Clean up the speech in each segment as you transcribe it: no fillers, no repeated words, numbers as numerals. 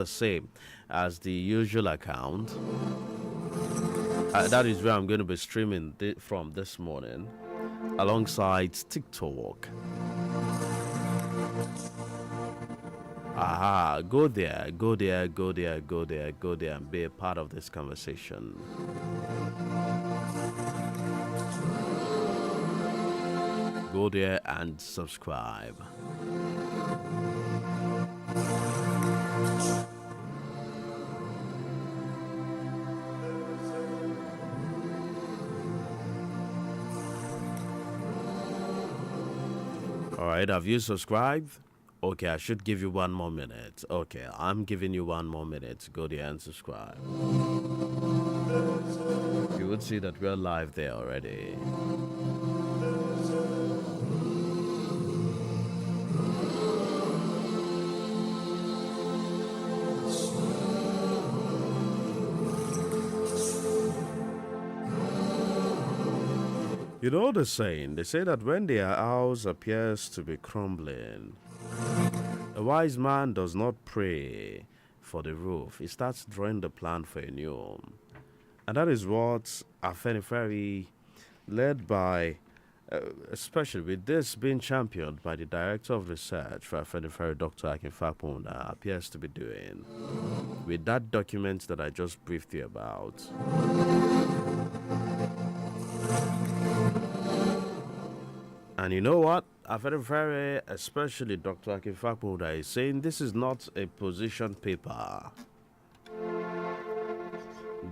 the same as the usual account. That is where I'm going to be streaming from this morning alongside TikTok. Aha, go there, go there, go there, go there, go there, and be a part of this conversation. Go there and subscribe. All right, have you subscribed? Okay, I should give you 1 more minute. Okay, I'm giving you 1 more minute to go there and subscribe. You would see that we're live there already. You know the saying, they say that when their house appears to be crumbling, a wise man does not pray for the roof. He starts drawing the plan for a new home. And that is what Afenifere, led by, especially with this being championed by the Director of Research for Afenifere, Dr. Akinfakpunda, appears to be doing. With that document that I just briefed you about. And you know what? Afenifere, especially Dr. Akinfakpunda, is saying this is not a position paper.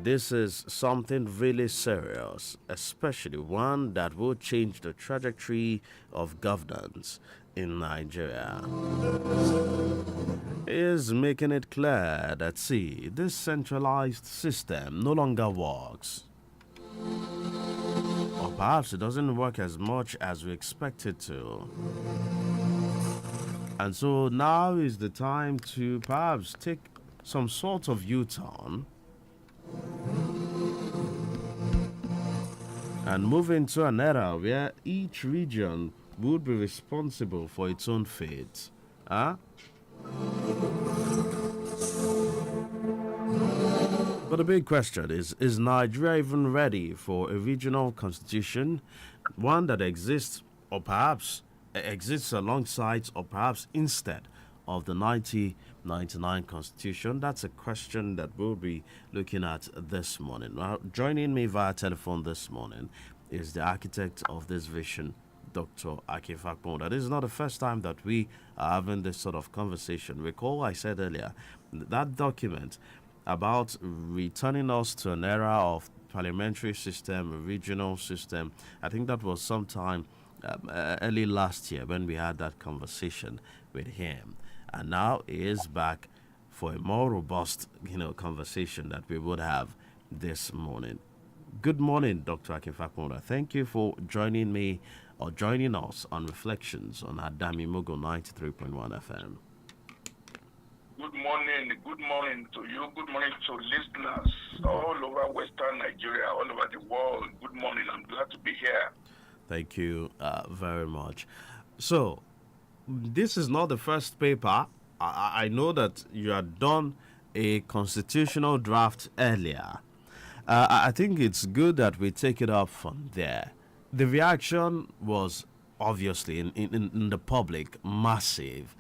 This is something really serious, especially one that will change the trajectory of governance in Nigeria. He is making it clear that, see, this centralized system no longer works. Or perhaps it doesn't work as much as we expect it to. And so now is the time to perhaps take some sort of U-turn and move into an era where each region would be responsible for its own fate. Huh? But the big question is Nigeria even ready for a regional constitution? One that exists or perhaps exists alongside or perhaps instead of the 1999 constitution? That's a question that we'll be looking at this morning. Now, joining me via telephone this morning is the architect of this vision, Dr. Akinfakpunda. This is not the first time that we are having this sort of conversation. Recall I said earlier, that document about returning us to an era of parliamentary system, a regional system. I think that was sometime early last year when we had that conversation with him. And now he is back for a more robust, conversation that we would have this morning. Good morning, Dr. Akinfakpunda. Thank you for joining me or joining us on Reflections on Adami Mogo 93.1 FM. Good morning to you. Good morning to listeners all over Western Nigeria, all over the world. Good morning. I'm glad to be here. Thank you very much. So, this is not the first paper. I know that you had done a constitutional draft earlier. I think it's good that we take it up from there. The reaction was obviously in the public massive.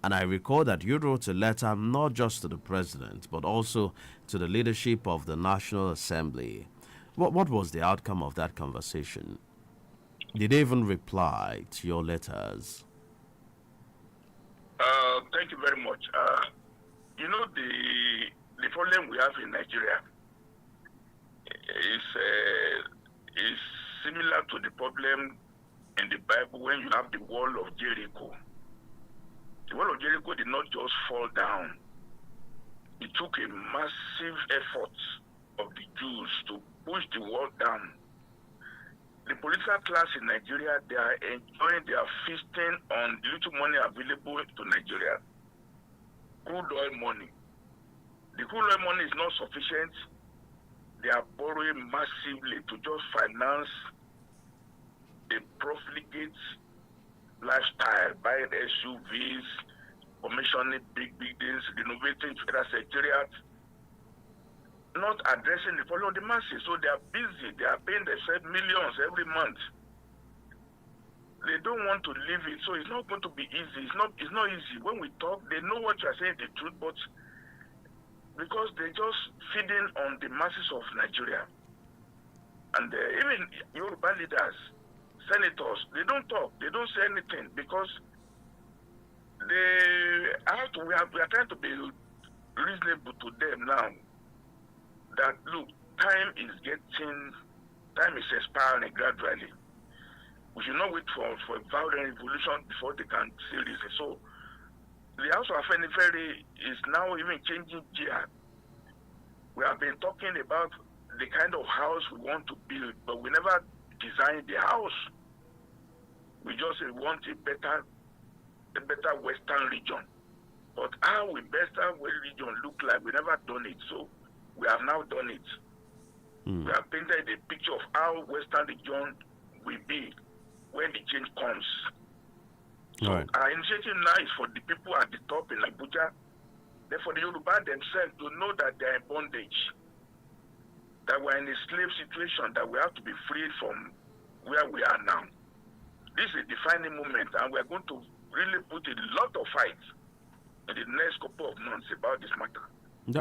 And I recall that you wrote a letter not just to the president, but also to the leadership of the National Assembly. What was the outcome of that conversation? Did they even reply to your letters? Thank you very much. The problem we have in Nigeria is similar to the problem in the Bible when you have the wall of Jericho. The wall of Jericho did not just fall down. It took a massive effort of the Jews to push the wall down. The political class in Nigeria, they are feasting on the little money available to Nigeria. Crude oil money. The crude oil money is not sufficient. They are borrowing massively to just finance a profligate lifestyle, buying SUVs, commissioning big buildings, renovating federal secretariat, not addressing the problem of the masses. So they are busy. They are paying themselves millions every month. They don't want to leave it, so it's not going to be easy. It's not easy. When we talk, they know what you are saying, the truth, but because they're just feeding on the masses of Nigeria. And even Yoruba leaders, senators, they don't talk, they don't say anything because we are trying to be reasonable to them now that look, time is expiring gradually. We should not wait for a violent revolution before they can say reason. So the House of Afenifere is now even changing gear. We have been talking about the kind of house we want to build, but we never designed the house. We just want a better Western region. But how will Western region look like? We never done it, so we have now done it. We have painted a picture of how Western region will be when the change comes. So right. our initiative now is for the people at the top in Abuja, then for the Yoruba themselves to know that they are in bondage, that we are in a slave situation, that we have to be freed from where we are now. This is a defining moment, and we are going to really put a lot of fight in the next couple of months about this matter.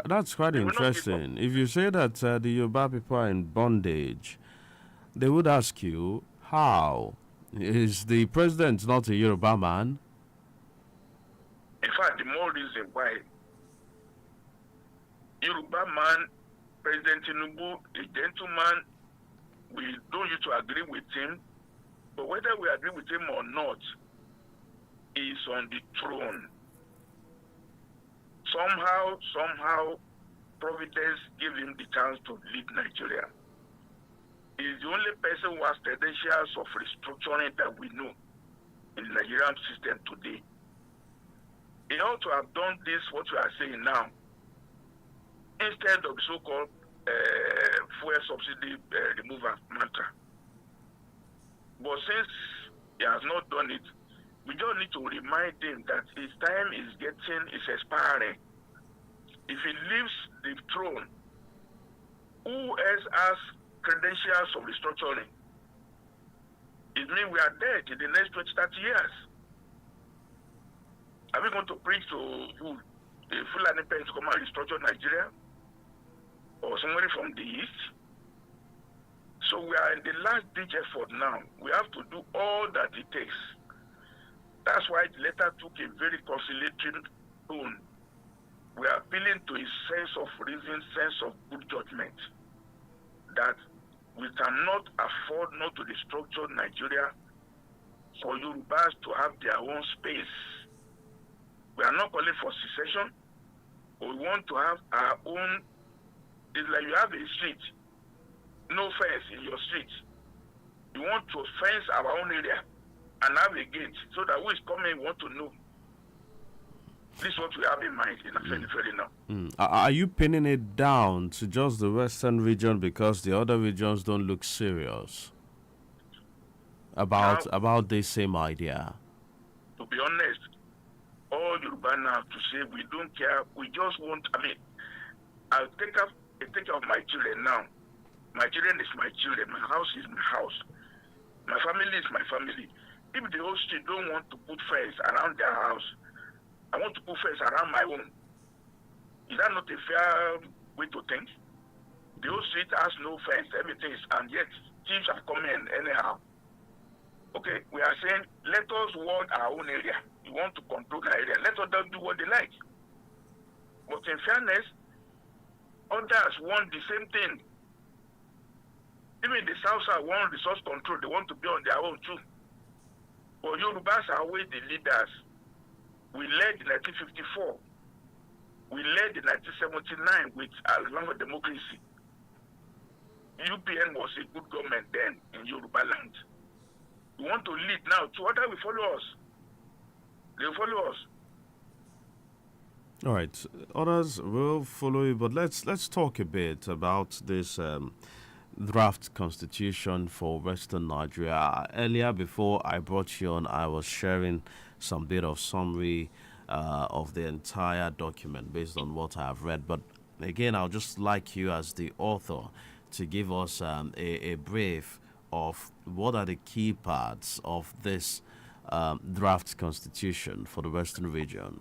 That's quite interesting. If you say that the Yoruba people are in bondage, they would ask you, how? Is the president not a Yoruba man? In fact, the more reason why Yoruba man, President Tinubu, a gentleman, we don't used to agree with him, but whether we agree with him or not, he's on the throne. Somehow, Providence gave him the chance to lead Nigeria. He's the only person who has credentials of restructuring that we know in the Nigerian system today. He ought to have done this, what we are saying now, instead of the so-called fuel subsidy removal mantra. But since he has not done it, we just need to remind him that his time is expiring. If he leaves the throne, who else has credentials of restructuring? It means we are dead in the next 20, 30 years. Are we going to preach to who? The Fulani parents to come and restructure Nigeria? Or somebody from the east? So we are in the last ditch effort now. We have to do all that it takes. That's why the letter took a very conciliatory tone. We are appealing to his sense of reason, sense of good judgment, that we cannot afford not to restructure Nigeria for Yorubas to have their own space. We are not calling for secession, but we want to have our own. It's like you have a street, no fence in your street. You want to fence our own area and have a gate so that who is coming want to know. This is what we have in mind in Afenifere now. Are you pinning it down to just the Western region because the other regions don't look serious about this same idea? To be honest, all Yoruba now to say we don't care. We just want. I'll take care of my children now. My children is my children. My house is my house. My family is my family. If the whole street don't want to put fence around their house, I want to put fence around my own. Is that not a fair way to think? The whole street has no fence, everything is, and yet thieves are coming anyhow. Okay, we are saying, let us ward our own area. We want to control the area. Let others do what they like. But in fairness, others want the same thing. Even the South South want resource control. They want to be on their own too. But Yorubas are always the leaders. We led in 1954. We led in 1979 with along with democracy. UPN was a good government then in Yoruba land. We want to lead now. So others will follow us. They will follow us. All right, others will follow you, but let's talk a bit about this draft constitution for Western Nigeria. Earlier, before I brought you on, I was sharing some bit of summary of the entire document based on what I have read. But again, I'll just like you as the author to give us a brief of what are the key parts of this draft constitution for the Western region.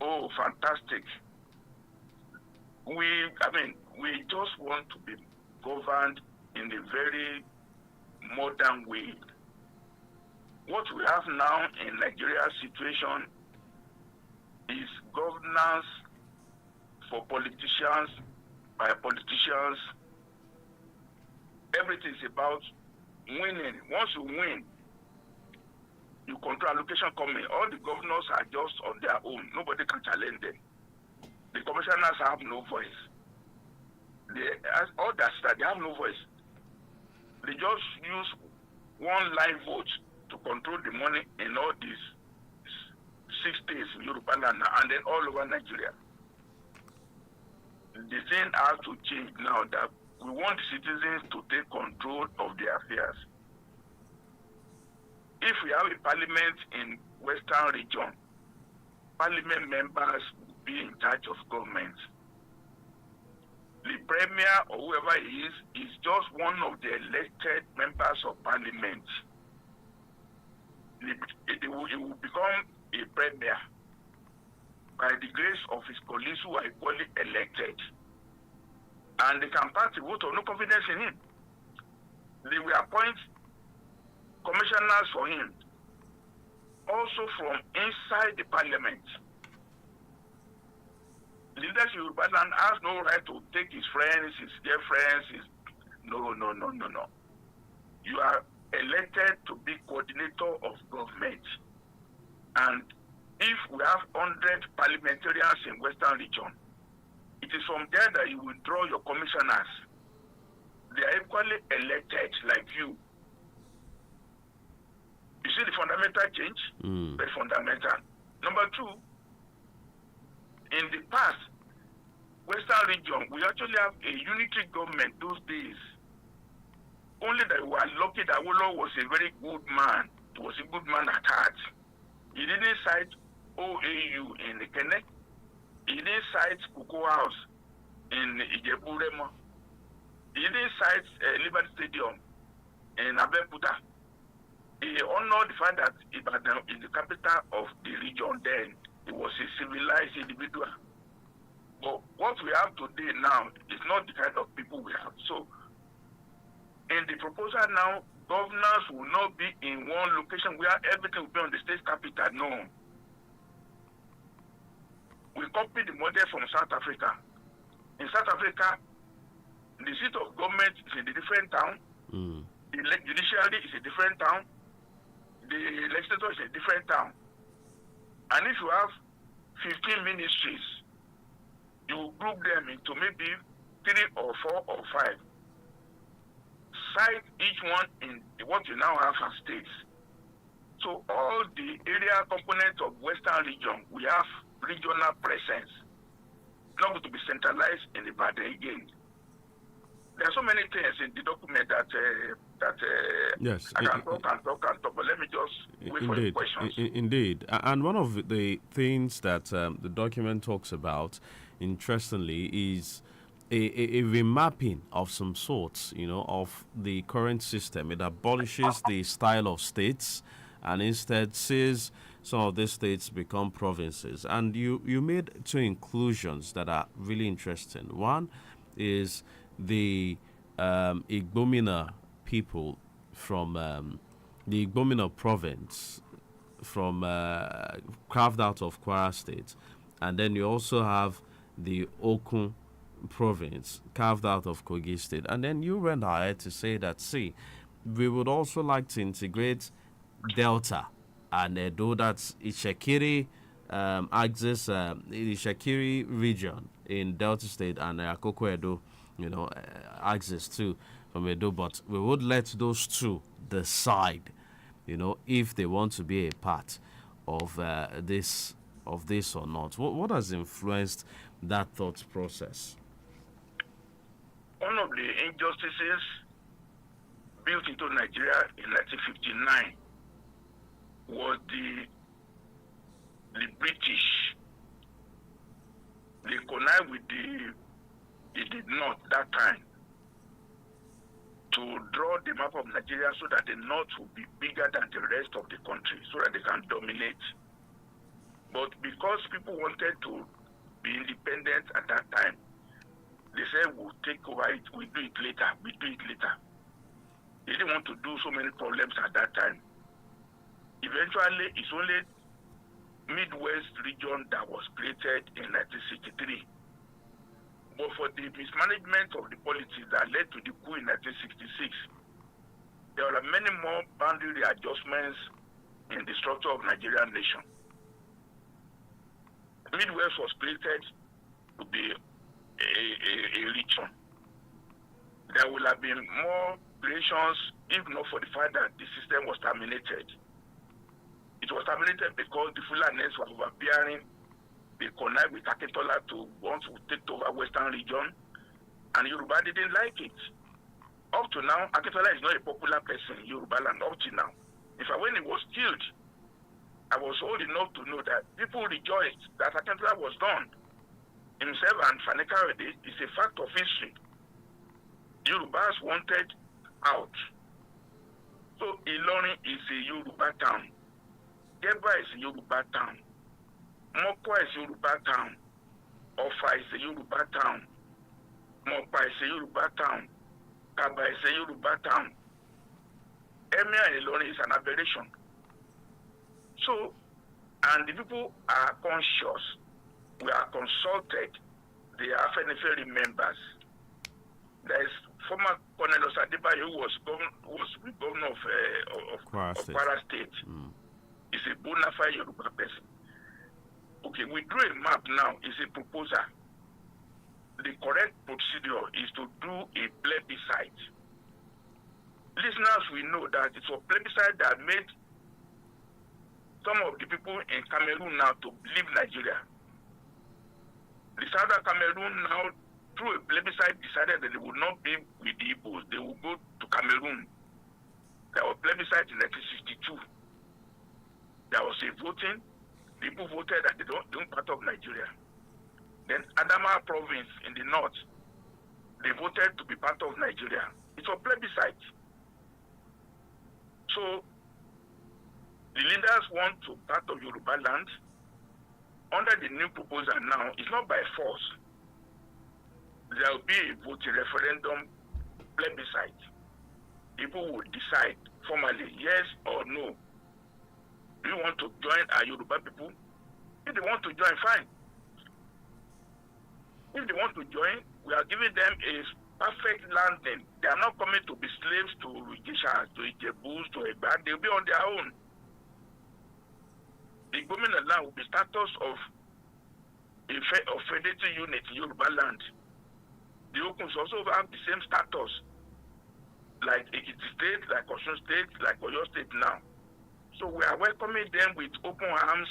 Oh, fantastic. We just want to be governed in a very modern way. What we have now in Nigeria's situation is governance for politicians, by politicians. Everything is about winning. Once you win, you control allocation coming. All the governors are just on their own. Nobody can challenge them. The commissioners have no voice. All that stuff, they have no voice. They just use one line vote to control the money in all these 6 states in Yoruba land and then all over Nigeria. The thing has to change now that we want the citizens to take control of their affairs. If we have a parliament in Western region, parliament members will be in charge of government. The premier or whoever he is just one of the elected members of parliament. It will become a premier by the grace of his colleagues who are equally elected. And they can pass a vote of no confidence in him. They will appoint commissioners for him, also from inside the parliament. Leaders in Yoruba land has no right to take his friends, his girlfriends, No. You are elected to be coordinator of government. And if we have 100 parliamentarians in Western region, it is from there that you will draw your commissioners. They are equally elected like you. You see the fundamental change? Very fundamental. Number two, in the past, Western region, we actually have a unitary government those days. Only that we were lucky that Olugbeminiyi was a very good man. He was a good man at heart. He didn't cite OAU in Lekki. He didn't cite Cocoa House in Ijebu-Remo. He didn't cite Liberty Stadium in Abeokuta. He honored the fact that Ibadan is the capital of the region then. He was a civilized individual. But what we have today now is not the kind of people we have. So, in the proposal now, governors will not be in one location where everything will be on the state capital. No. We copied the model from South Africa. In South Africa, the seat of government is in a different town. The judiciary is a different town. The legislature is a different town. And if you have 15 ministries, you group them into maybe 3 or 4 or 5. Cite each one in what you now have as states. So all the area components of Western region, we have regional presence. It's not going to be centralized in the Ibadan again. There are so many things in the document that yes, I can talk, but let me just wait for your questions. Indeed. And one of the things that the document talks about, interestingly, is a remapping of some sorts, of the current system. It abolishes the style of states and instead says some of these states become provinces. And you made 2 inclusions that are really interesting. One is the Ogboi people from the Ogboi province from carved out of Kwara State. And then you also have the Okun province carved out of Kogi State. And then you went ahead to say that, see, we would also like to integrate Delta and Edo, that's Ishakiri axis, Ishakiri region in Delta State, and Akoko Edo, axis too from Edo. But we would let those 2 decide, if they want to be a part of this or not. What has influenced that thought process? One of the injustices built into Nigeria in 1959 was the the British, they connived with the North that time to draw the map of Nigeria so that the North would be bigger than the rest of the country, so that they can dominate. But because people wanted to be independent at that time, they said, we'll take over it, we do it later. They didn't want to do so many problems at that time. Eventually, it's only Midwest region that was created in 1963. But for the mismanagement of the politics that led to the coup in 1966, there were many more boundary readjustments in the structure of Nigerian nation. Midwest was created to be a region. There would have been more creations if not for the fact that the system was terminated. It was terminated because the Fulanis were overbearing. They connived with Akintola to want to take over Western region, and Yoruba didn't like it. Up to now, Akintola is not a popular person in Yoruba land, up to now. In fact, when he was killed, I was old enough to know that people rejoiced that Akintola was done. Himself and Fani Kayode is a fact of history. Yorubas wanted out. So Ilorin is a Yoruba town. Geba is a Yoruba town. Mokwa is a Yoruba town. Ofa is a Yoruba town. Mopa is a Yoruba town. Kaba is a Yoruba town. Emir Ilorin is an aberration. So, and the people are conscious. We are consulted. They are FNFA members. There is former Colonel Osadebayo who was governor of Kwara State. He's a bona fide Yoruba person. Okay, we drew a map now. It's a proposal. The correct procedure is to do a plebiscite. Listeners, we know that it's a plebiscite that made some of the people in Cameroon now to leave Nigeria. The Southern Cameroon now, through a plebiscite, decided that they would not be with the Igbos. They would go to Cameroon. There was plebiscite in 1962. There was a voting. People voted that they don't part of Nigeria. Then Adamawa province in the north, they voted to be part of Nigeria. It was plebiscite. So the leaders want to part of Yoruba land. Under the new proposal now, it's not by force. There will be a voting referendum plebiscite. People will decide formally, yes or no. Do you want to join our Yoruba people? If they want to join, fine. If they want to join, we are giving them a perfect landing. They are not coming to be slaves to Ijeshas, to Ijebus, to Egba. They will be on their own. The Gbomina land will be status of a federated unit in Yoruba land. The Okuns also have the same status, like Ekiti State, like Osun State, like Oyo State now. So we are welcoming them with open arms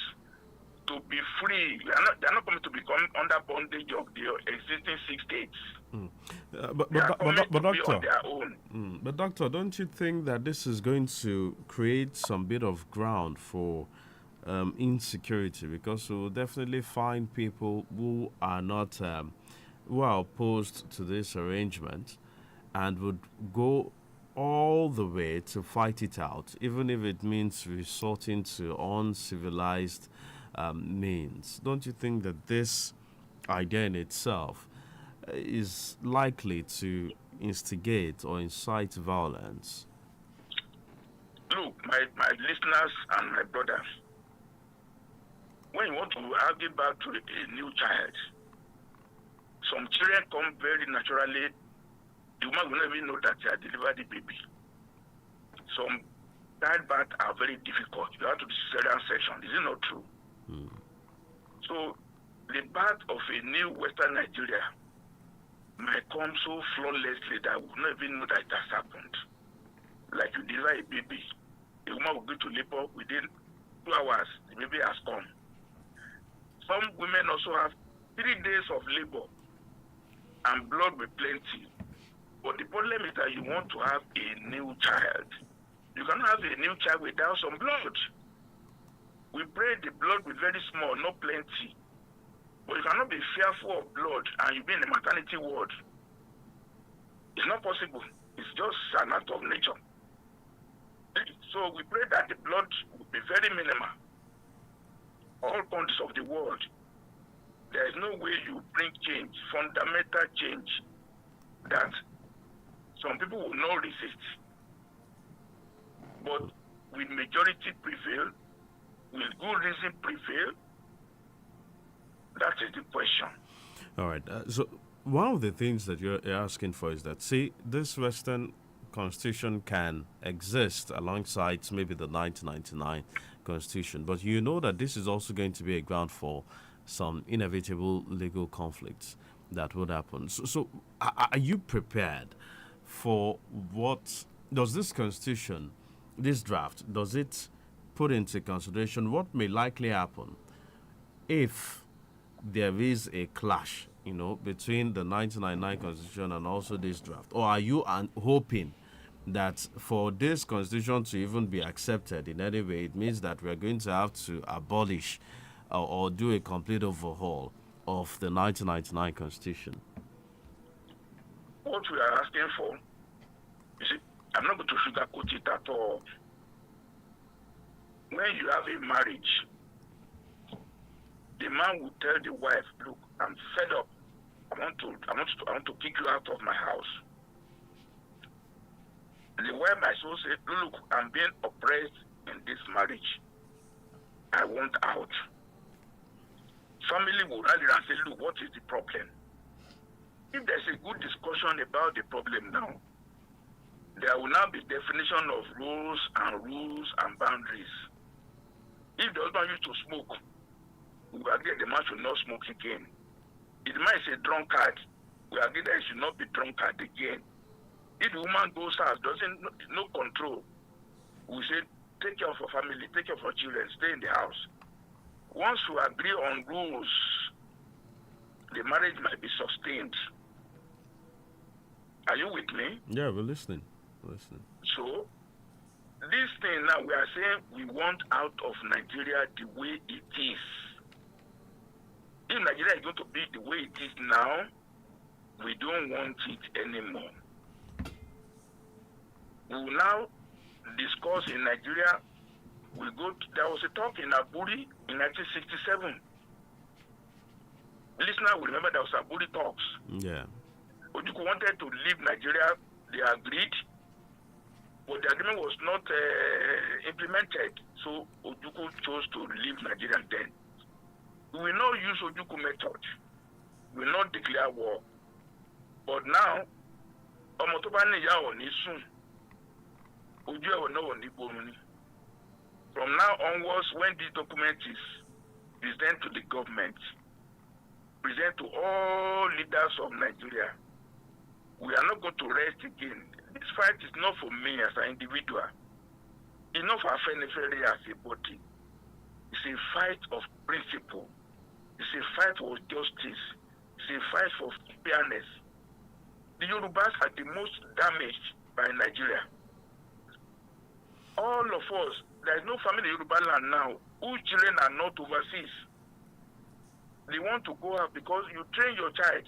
to be free. They are not going to become under bondage of the existing 6 states. But doctor, on their own. But doctor, don't you think that this is going to create some bit of ground for insecurity? Because we will definitely find people who are not who are opposed to this arrangement and would go all the way to fight it out, even if it means resorting to uncivilized means. Don't you think that this idea in itself is likely to instigate or incite violence? Look, my listeners and my brothers, when you want to argue back to a new child, some children come very naturally. The woman will never even know that they are delivered the baby. Some childbirth are very difficult. You have to do cesarean section. Is it not true? So the birth of a new Western Nigeria might come so flawlessly that we will not even know that it has happened. Like you deliver a baby, the woman will go to labor within 2 hours. The baby has come. Some women also have 3 days of labor and blood with plenty. But the problem is that you want to have a new child. You cannot have a new child without some blood. We pray the blood be very small, not plenty. But you cannot be fearful of blood and you be in a maternity ward. It's not possible. It's just an act of nature. So we pray that the blood will be very minimal. All countries of the world, there is no way you bring change, fundamental change, that some people will not resist. But will majority prevail? Will good reason prevail? That is the question. All right. So one of the things that you're asking for is that, see, this Western Constitution can exist alongside maybe the 1999 Constitution, but you know that this is also going to be a ground for some inevitable legal conflicts that would happen. So are you prepared for what does this Constitution, this draft, does it put into consideration what may likely happen if there is a clash, between the 1999 Constitution and also this draft? Or are you hoping that for this Constitution to even be accepted in any way, it means that we're going to have to abolish or do a complete overhaul of the 1999 Constitution? What we are asking for, you see, I'm not going to sugarcoat it at all. When you have a marriage, the man will tell the wife, look, I'm fed up. I want to kick you out of my house. The wife might so say, look, I'm being oppressed in this marriage. I want out. Family will rally and say, look, what is the problem? If there's a good discussion about the problem now, there will now be definition of rules and boundaries. If the husband used to smoke, we agree the man should not smoke again. If the man is a drunkard, we agree that he should not be drunkard again. If the woman goes out, no control, we say, take care of your family, take care of your children, stay in the house. Once we agree on rules, the marriage might be sustained. Are you with me? Yeah, we're listening. So, this thing now, we are saying we want out of Nigeria the way it is. If Nigeria is going to be the way it is now, we don't want it anymore. We will now discuss in Nigeria. There was a talk in Aburi in 1967. Listener will remember there was Aburi talks. Yeah. Ojukwu wanted to leave Nigeria. They agreed, but the agreement was not implemented. So Ojukwu chose to leave Nigeria then. We will not use Ojukwu method. We will not declare war. But now, from now onwards, when this document is presented to the government, present to all leaders of Nigeria, we are not going to rest again. This fight is not for me as an individual. It's not for Afenifere as a body. It's a fight of principle. It's a fight for justice. It's a fight for fairness. The Yorubas are the most damaged by Nigeria. All of us, there is no family in Yoruba land now whose children are not overseas. They want to go out because you train your child.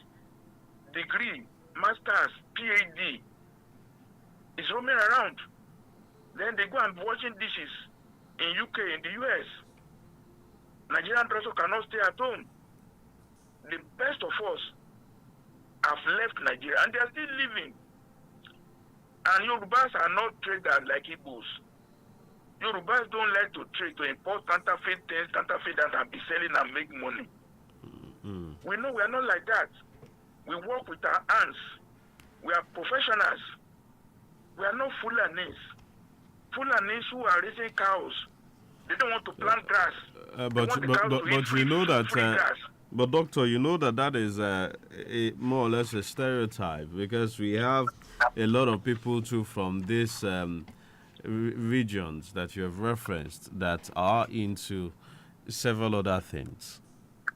Degree, masters, PhD is roaming around. Then they go and washing dishes in UK, in the US. Nigerian also cannot stay at home. The best of us have left Nigeria and they are still living. And Yorubas are not traders like Igbos. Yorubas don't like to trade, to import counterfeit things, counterfeit that, and be selling and make money. Mm-hmm. We know we are not like that. We work with our hands. We are professionals. We are not Fulanis. Fulanis who are raising cows. They don't want to plant grass. But you know that. But doctor, you know that is more or less a stereotype, because we have a lot of people too from these regions that you have referenced that are into several other things.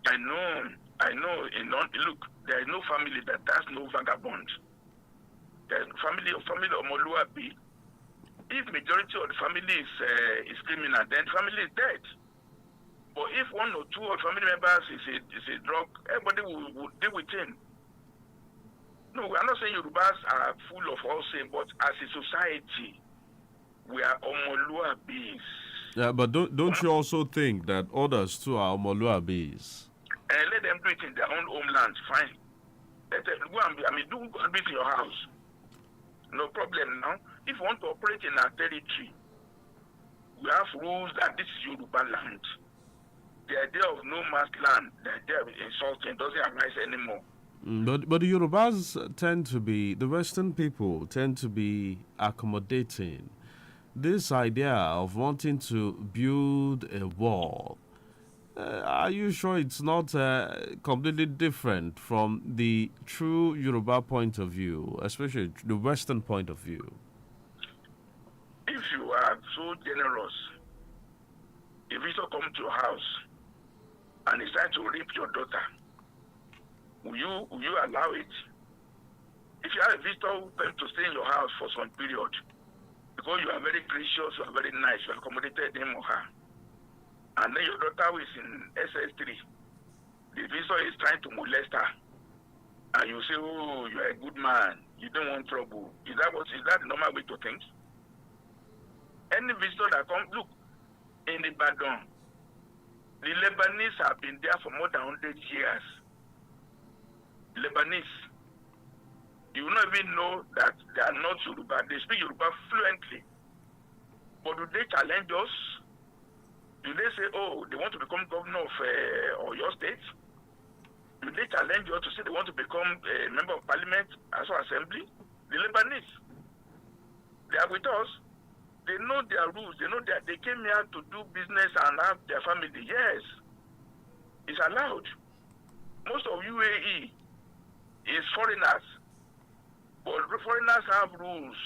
I know. Look, there is no family that has no vagabond. There is family of Omoluabi. If majority of the family is criminal, then family is dead. But if one or two of family members is a drug, everybody will deal with him. No, we are not saying Yorubas are full of all sin, but as a society, we are omoluabis. Yeah, but don't you also think that others too are omoluabis? And let them do it in their own homeland. Fine. Let them go and do it in your house. No problem now. If you want to operate in our territory, we have rules that this is Yoruba land. The idea of no man's land, the idea of insulting doesn't arise anymore. But the Yorubas tend to be, the Western people tend to be accommodating. This idea of wanting to build a wall, are you sure it's not completely different from the true Yoruba point of view, especially the Western point of view? If you are so generous, if visitor come to your house and decide to rape your daughter, will you allow it? If you have a visitor who comes to stay in your house for some period, because you are very gracious, you are very nice, you accommodated him or her, and then your daughter who is in SS3, the visitor is trying to molest her, and you say, oh, you are a good man, you don't want trouble. Is that the normal way to think? Any visitor that comes, look, in Ibadan, the Lebanese have been there for more than 100 years. Lebanese, you will not even know that they are not Yoruba. They speak Yoruba fluently. But do they challenge us? Do they say, oh, they want to become governor of your state? Do they challenge us to say they want to become a member of parliament, as our assembly? The Lebanese, they are with us. They know their rules. They know that they came here to do business and have their family. Yes, it's allowed. Most of UAE is foreigners. But foreigners have rules.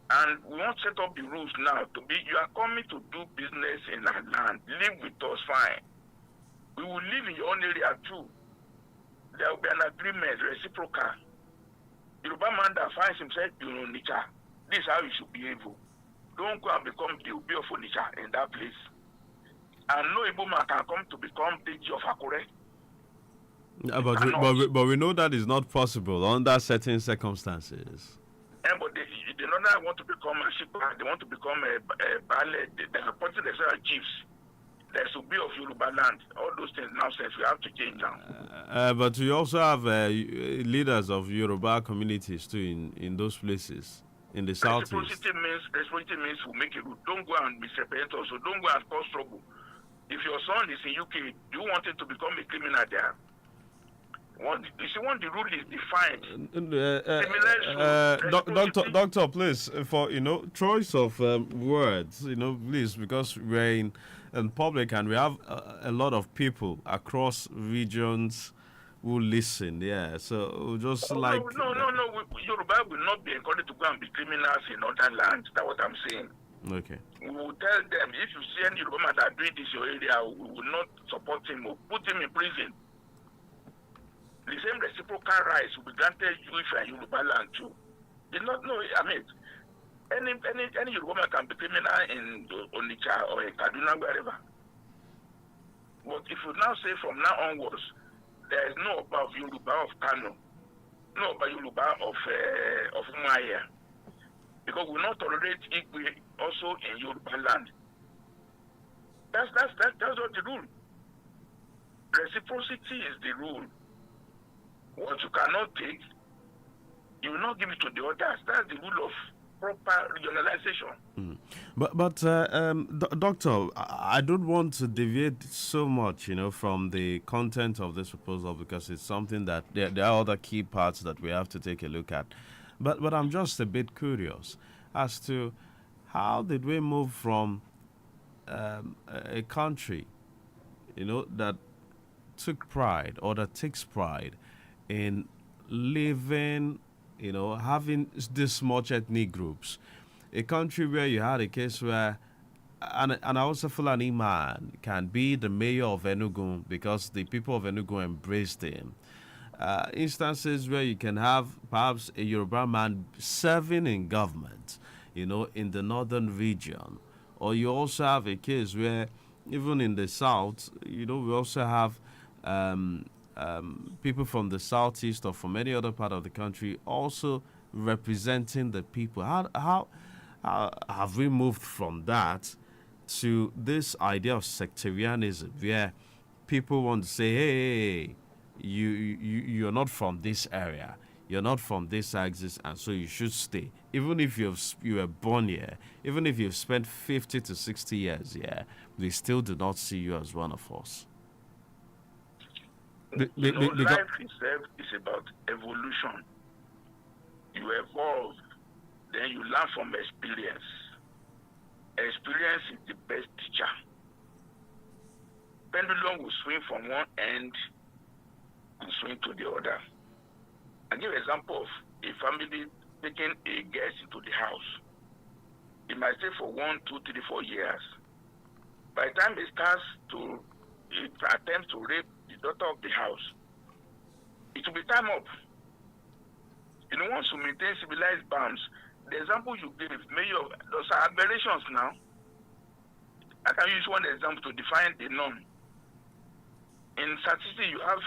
And we won't set up the rules now to be, you are coming to do business in our land. Live with us, fine. We will live in your own area too. There will be an agreement, reciprocal. Yoruba man that finds himself in Onitsha, this is how you should behave. Don't go and become the Obi of Onitsha in that place. And no Igbo man can come to become the G of Akure. But we know that is not possible under certain circumstances. But they know that want to become a shipper, they want to become a ballet, they are putting themselves as chiefs. There should be of Yoruba land. All those things nonsense, we have to change now. But we also have leaders of Yoruba communities too in those places. In the southeast. Reciprocity means we make it. Don't go and misrepresent us. So don't go and cause trouble. If your son is in UK, you want him to become a criminal there. You see, when the rule is defined. Doctor, please, for choice of words, please, because we're in public and we have a lot of people across regions who listen, yeah. So just No. Yoruba will not be encouraged to go and be criminals in other lands. That's what I'm saying. Okay. We will tell them, if you see any Yoruba man that doing this in your area, we will not support him or put him in prison. The same reciprocal rights will be granted you if you are in Yoruba land too. It's not, no, I mean, any Yoruba man can be criminal in Onitsha or in Kaduna, wherever. But if you now say from now onwards, there is no about Yoruba of Kano, no about Yoruba of Umaya, because we will not tolerate Igwe also in Yoruba land. That's what the rule. Reciprocity is the rule. What you cannot take, you will not give it to the others. That's the rule of proper regionalization. Doctor, I don't want to deviate so much, from the content of this proposal because it's something that there are other key parts that we have to take a look at. But I'm just a bit curious as to how did we move from a country, that took pride or that takes pride in living, having this much ethnic groups. A country where you had a case where an Hausa Fulani man can be the mayor of Enugu because the people of Enugu embraced him. Instances where you can have perhaps a Yoruba man serving in government, in the northern region. Or you also have a case where even in the south, we also have um, people from the southeast or from any other part of the country also representing the people. How have we moved from that to this idea of sectarianism, where people want to say, "Hey, you're not from this area, you're not from this axis, and so you should stay, even if you were born here, even if you've spent 50 to 60 years here, we still do not see you as one of us." Life itself is about evolution. You evolve, then you learn from experience. Experience is the best teacher. Pendulum will swing from one end and swing to the other. I give an example of a family taking a guest into the house. He might stay for 1, 2, 3, 4 years. By the time it attempts to rape the daughter of the house, it will be time up. Wants to maintain civilized bounds. The example you gave, those are aberrations now. I can use one example to define the norm. In statistics, you have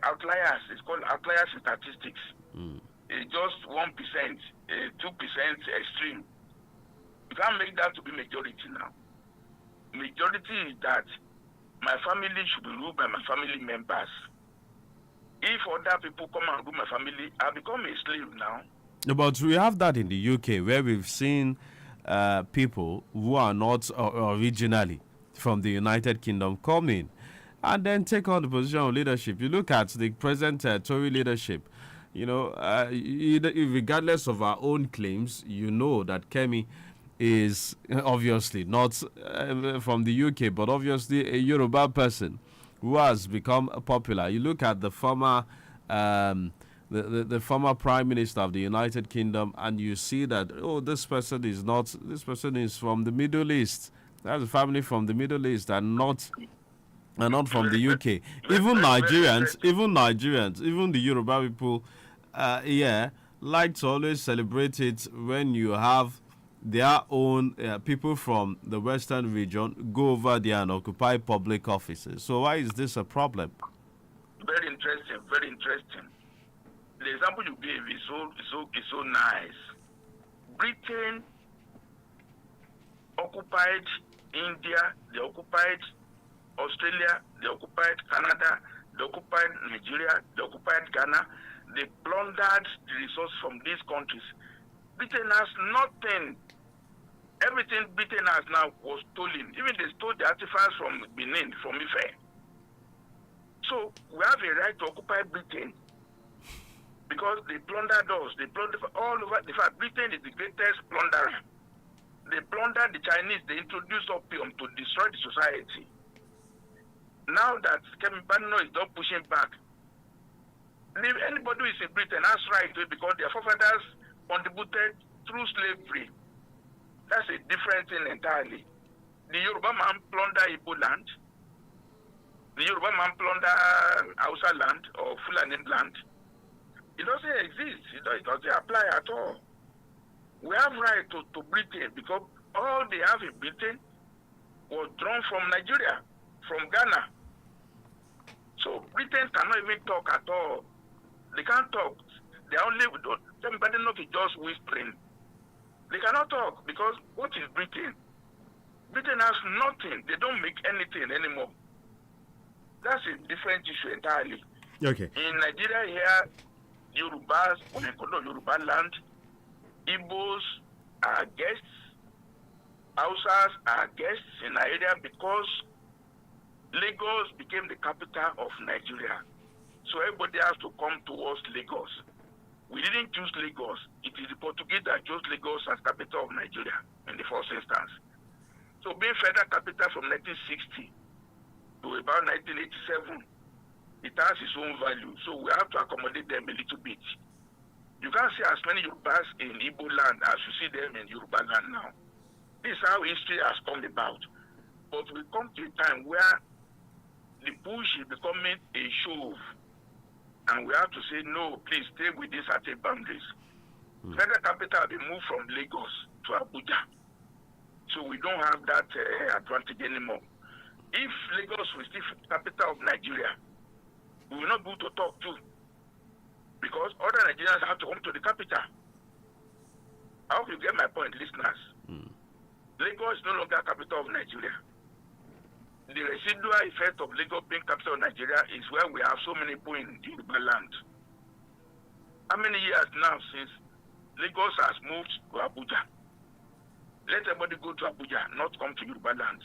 outliers. It's called outliers in statistics. It's just 1%, 2% extreme. You can't make that to be majority now. Majority is that my family should be ruled by my family members. If other people come and rule my family, I become a slave now. No, but we have that in the UK, where we've seen people who are not originally from the United Kingdom come in and then take on the position of leadership. You look at the present Tory leadership, regardless of our own claims, that Kemi is obviously not from the UK, but obviously a Yoruba person who has become popular. You look at the former the former Prime Minister of the United Kingdom, and you see that, this person is from the Middle East. That's a family from the Middle East and not from the UK. Even Nigerians, even the Yoruba people, like to always celebrate it when you have their own people from the Western region go over there and occupy public offices. So why is this a problem? Very interesting, very interesting. The example you gave is so nice. Britain occupied India, they occupied Australia, they occupied Canada, they occupied Nigeria, they occupied Ghana. They plundered the resources from these countries. Britain has nothing. Everything Britain has now was stolen. Even they stole the artifacts from Benin, from Ife. So we have a right to occupy Britain because they plundered us. They plundered all over. In fact, Britain is the greatest plunderer. They plundered the Chinese. They introduced opium to destroy the society. Now that Kemi Badeno is not pushing back, anybody who is in Britain has right to it because their forefathers contributed through slavery. That's a different thing entirely. The Yoruba man plunder Igbo land. The Yoruba man plunder Hausa land or Fulani land. It doesn't exist. It doesn't apply at all. We have right to Britain because all they have in Britain was drawn from Nigeria, from Ghana. So Britain cannot even talk at all. They can't talk. They only everybody knows it's just whispering. They cannot talk because what is Britain? Britain has nothing. They don't make anything anymore. That's a different issue entirely. Okay. In Nigeria here, Yorubas, when I call Yoruba land, Igbos are guests, Hausas are guests in Nigeria because Lagos became the capital of Nigeria. So everybody has to come towards Lagos. We didn't choose Lagos. It is the Portuguese that chose Lagos as capital of Nigeria in the first instance. So being federal capital from 1960 to about 1987, it has its own value. So we have to accommodate them a little bit. You can't see as many Yorubas in Igbo land as you see them in Yoruba land now. This is how history has come about. But we come to a time where the push is becoming a shove. And we have to say, no, please stay within certain boundaries. Federal capital will be moved from Lagos to Abuja. So we don't have that advantage anymore. If Lagos was still capital of Nigeria, we will not be able to talk to, because other Nigerians have to come to the capital. I hope you get my point, listeners. Lagos is no longer capital of Nigeria. The residual effect of Lagos being capital of Nigeria is where we have so many people in Yoruba land. How many years now since Lagos has moved to Abuja? Let everybody go to Abuja, not come to Yoruba land.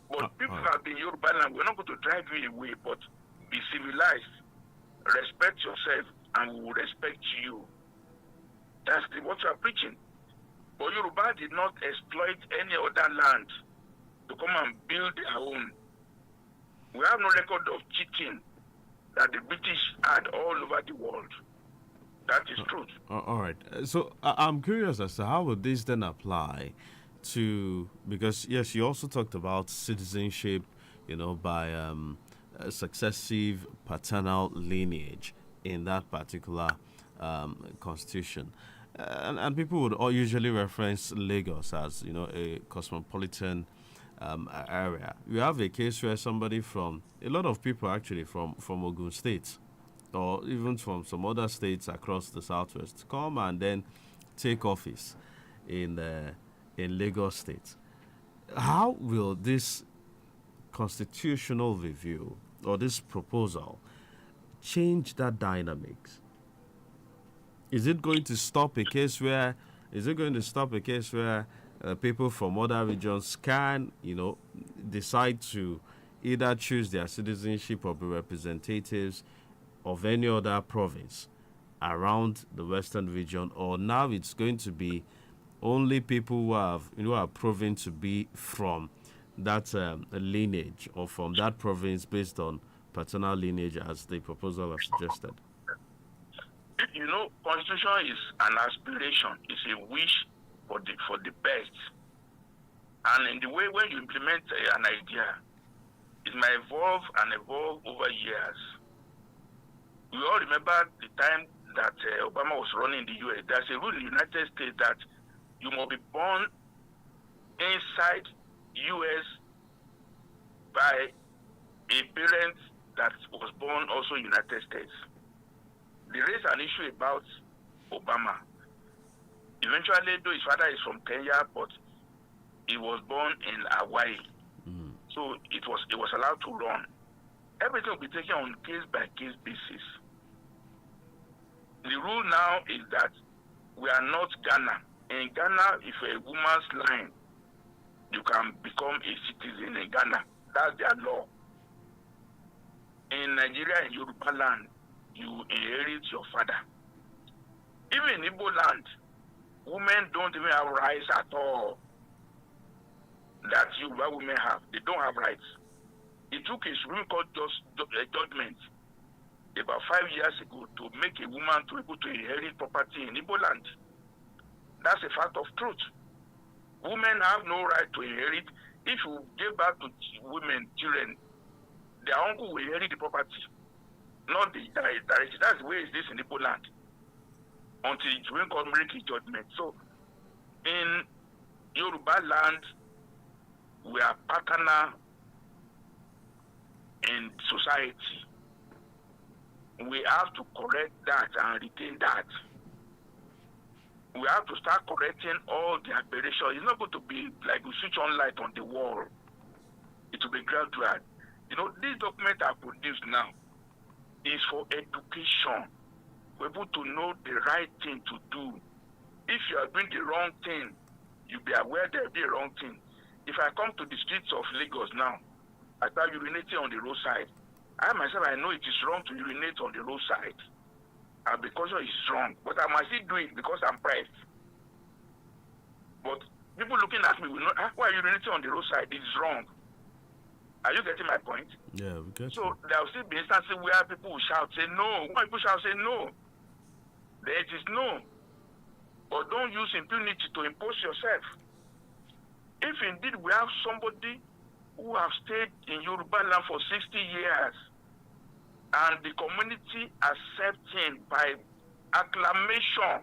But people have been Yoruba land. We're not going to drive you away, but be civilized, respect yourself, and we will respect you. That's what you are preaching. But Yoruba did not exploit any other land to come and build their own. We have no record of cheating that the British had all over the world. That is truth. All right. So I'm curious as to how would this then apply to, because yes, you also talked about citizenship, by successive paternal lineage in that particular constitution. And people would all usually reference Lagos as, a cosmopolitan area. You have a case where a lot of people actually from Ogun State, or even from some other states across the southwest, come and then take office in Lagos State. How will this constitutional review or this proposal change that dynamics? Is it going to stop a case where people from other regions can, decide to either choose their citizenship or be representatives of any other province around the western region, or now it's going to be only people who are proven to be from that lineage or from that province based on paternal lineage, as the proposal has suggested? Constitution is an aspiration, it's a wish for the best. And in the way when you implement an idea, it might evolve over years. We all remember the time that Obama was running the U.S. There's a rule in the United States that you must be born inside U.S. by a parent that was born also in the United States. There is an issue about Obama. Eventually, though his father is from Kenya, but he was born in Hawaii. So it was allowed to run. Everything will be taken on case-by-case basis. The rule now is that we are not Ghana. In Ghana, if a woman's line, you can become a citizen in Ghana. That's their law. In Nigeria, in Yoruba land, you inherit your father. Even in Igbo land, women don't even have rights at all that Yoruba women have. They don't have rights. It took a Supreme Court judgment about 5 years ago to make a woman to be able to inherit property in Igbo land. That's a fact of truth. Women have no right to inherit. If you give back to women, children, their uncle will inherit the property, not the direction. That's the way it is in Igbo land until the Supreme Court make a judgment. So in Yoruba land, we are partner in society. We have to correct that and retain that. We have to start correcting all the aberrations. It's not going to be like we switch on light on the wall. It will be gradual. This document I produced now is for education, for people to know the right thing to do. If you are doing the wrong thing, you'll be aware there will be a wrong thing. If I come to the streets of Lagos now, I start urinating on the roadside. I myself, I know it is wrong to urinate on the roadside. Because it's wrong. But I must still do it because I'm pressed. But people looking at me will know, why are you urinating on the roadside? It's wrong. Are you getting my point? Yeah, we get So you. there will still be instances where people will shout, say no. Why people shall say no? Then it is no. But don't use impunity to impose yourself. If indeed we have somebody who have stayed in Yoruba land for 60 years and the community accepts him by acclamation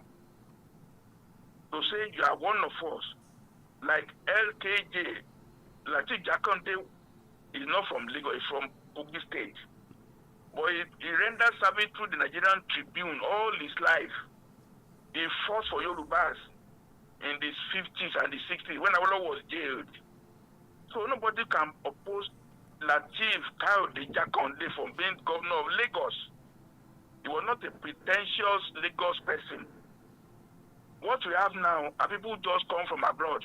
to say you are one of us, like LKJ, Latif Jakonde is not from Lagos, he's from Kogi State. But he rendered service through the Nigerian Tribune all his life. He fought for Yorubas in the 50s and the 60s when Awolowo was jailed. So nobody can oppose Latif Jakonde from being governor of Lagos. He was not a pretentious Lagos person. What we have now are people who just come from abroad.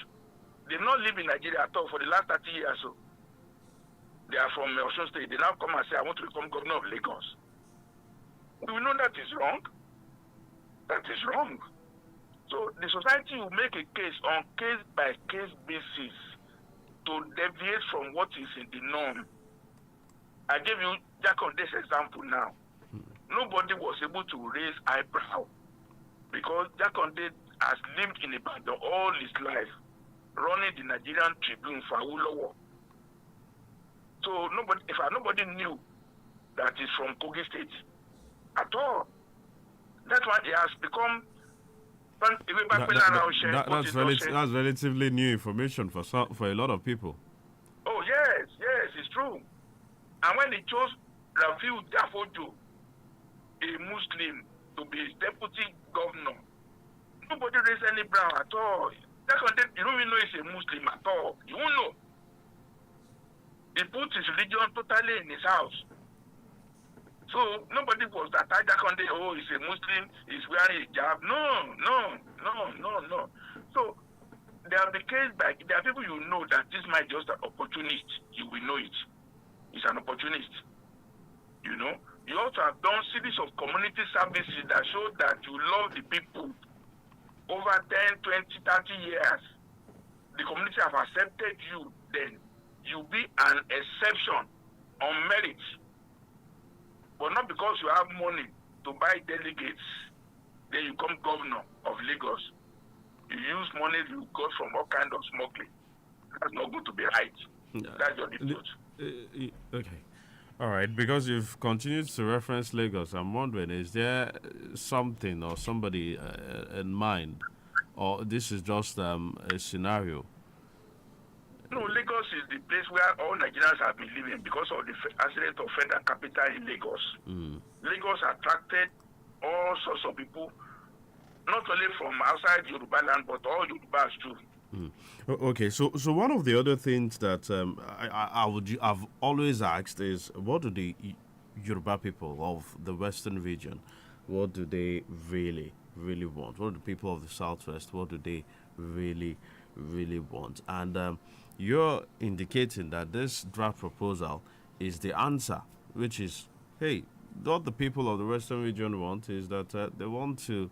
They not live in Nigeria at all for the last 30 years. So they are from Osun State. They now come and say, I want to become governor of Lagos. We know that is wrong. That is wrong. So the society will make a case on case-by-case basis to deviate from what is in the norm. I gave you Jakonde's example now. Nobody was able to raise eyebrow because Jakonde has lived in Ibadan all his life, running the Nigerian Tribune for Awolowo. So nobody knew that he's from Kogi State at all. That's why he has become. That's relatively new information for a lot of people. Oh yes, it's true. And when he chose Rafiu Dafojo, a Muslim, to be deputy governor, nobody raised any brow at all. You don't even know he's a Muslim at all. You won't know. He put his religion totally in his house. So nobody was attacked on the, he's a Muslim, he's wearing hijab. No. So there are people you know that this might just an opportunist. You will know it. It's an opportunist. You know? You also have done series of community services that show that you love the people over 10, 20, 30 years. The community have accepted you, then you be an exception on merit. But not because you have money to buy delegates, then you become governor of Lagos. You use money you got from all kind of smuggling. That's not going to be right. That's your truth. Okay. All right. Because you've continued to reference Lagos, I'm wondering, is there something or somebody in mind, or this is just a scenario? No, Lagos is the place where all Nigerians have been living because of the accident of Federal Capital in Lagos. Lagos attracted all sorts of people, not only from outside Yoruba land, but all Yorubas too. Okay, so one of the other things that I've always asked is, what do the Yoruba people of the Western region, what do they really want? What do the people of the Southwest, what do they really want? And you're indicating that this draft proposal is the answer, which is, hey, what the people of the Western region want is that they want to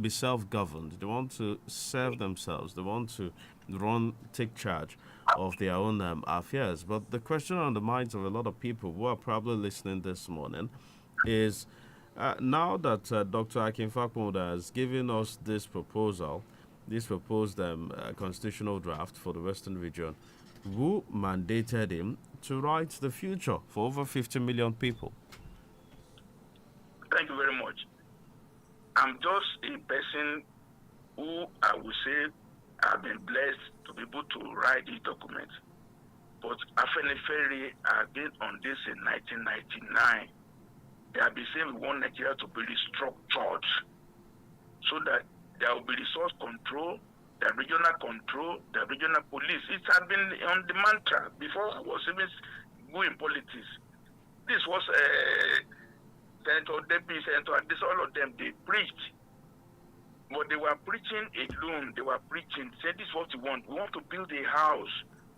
be self-governed. They want to serve themselves. They want to take charge of their own affairs. But the question on the minds of a lot of people who are probably listening this morning is, now that Dr. Akin Fakmoda has given us this proposal, this proposed constitutional draft for the Western region, who mandated him to write the future for over 50 million people? Thank you very much. I'm just a person who I would say I've been blessed to be able to write this document. But Afenifere have been on this in 1999. They have been saying we want Nigeria to be restructured so that there will be resource control, the regional control, the regional police. It has been on the mantra before I was even going politics. This was Senator Debbie, Senator this, all of them, they preached. But they were preaching alone. They were preaching, saying this is what we want. We want to build a house.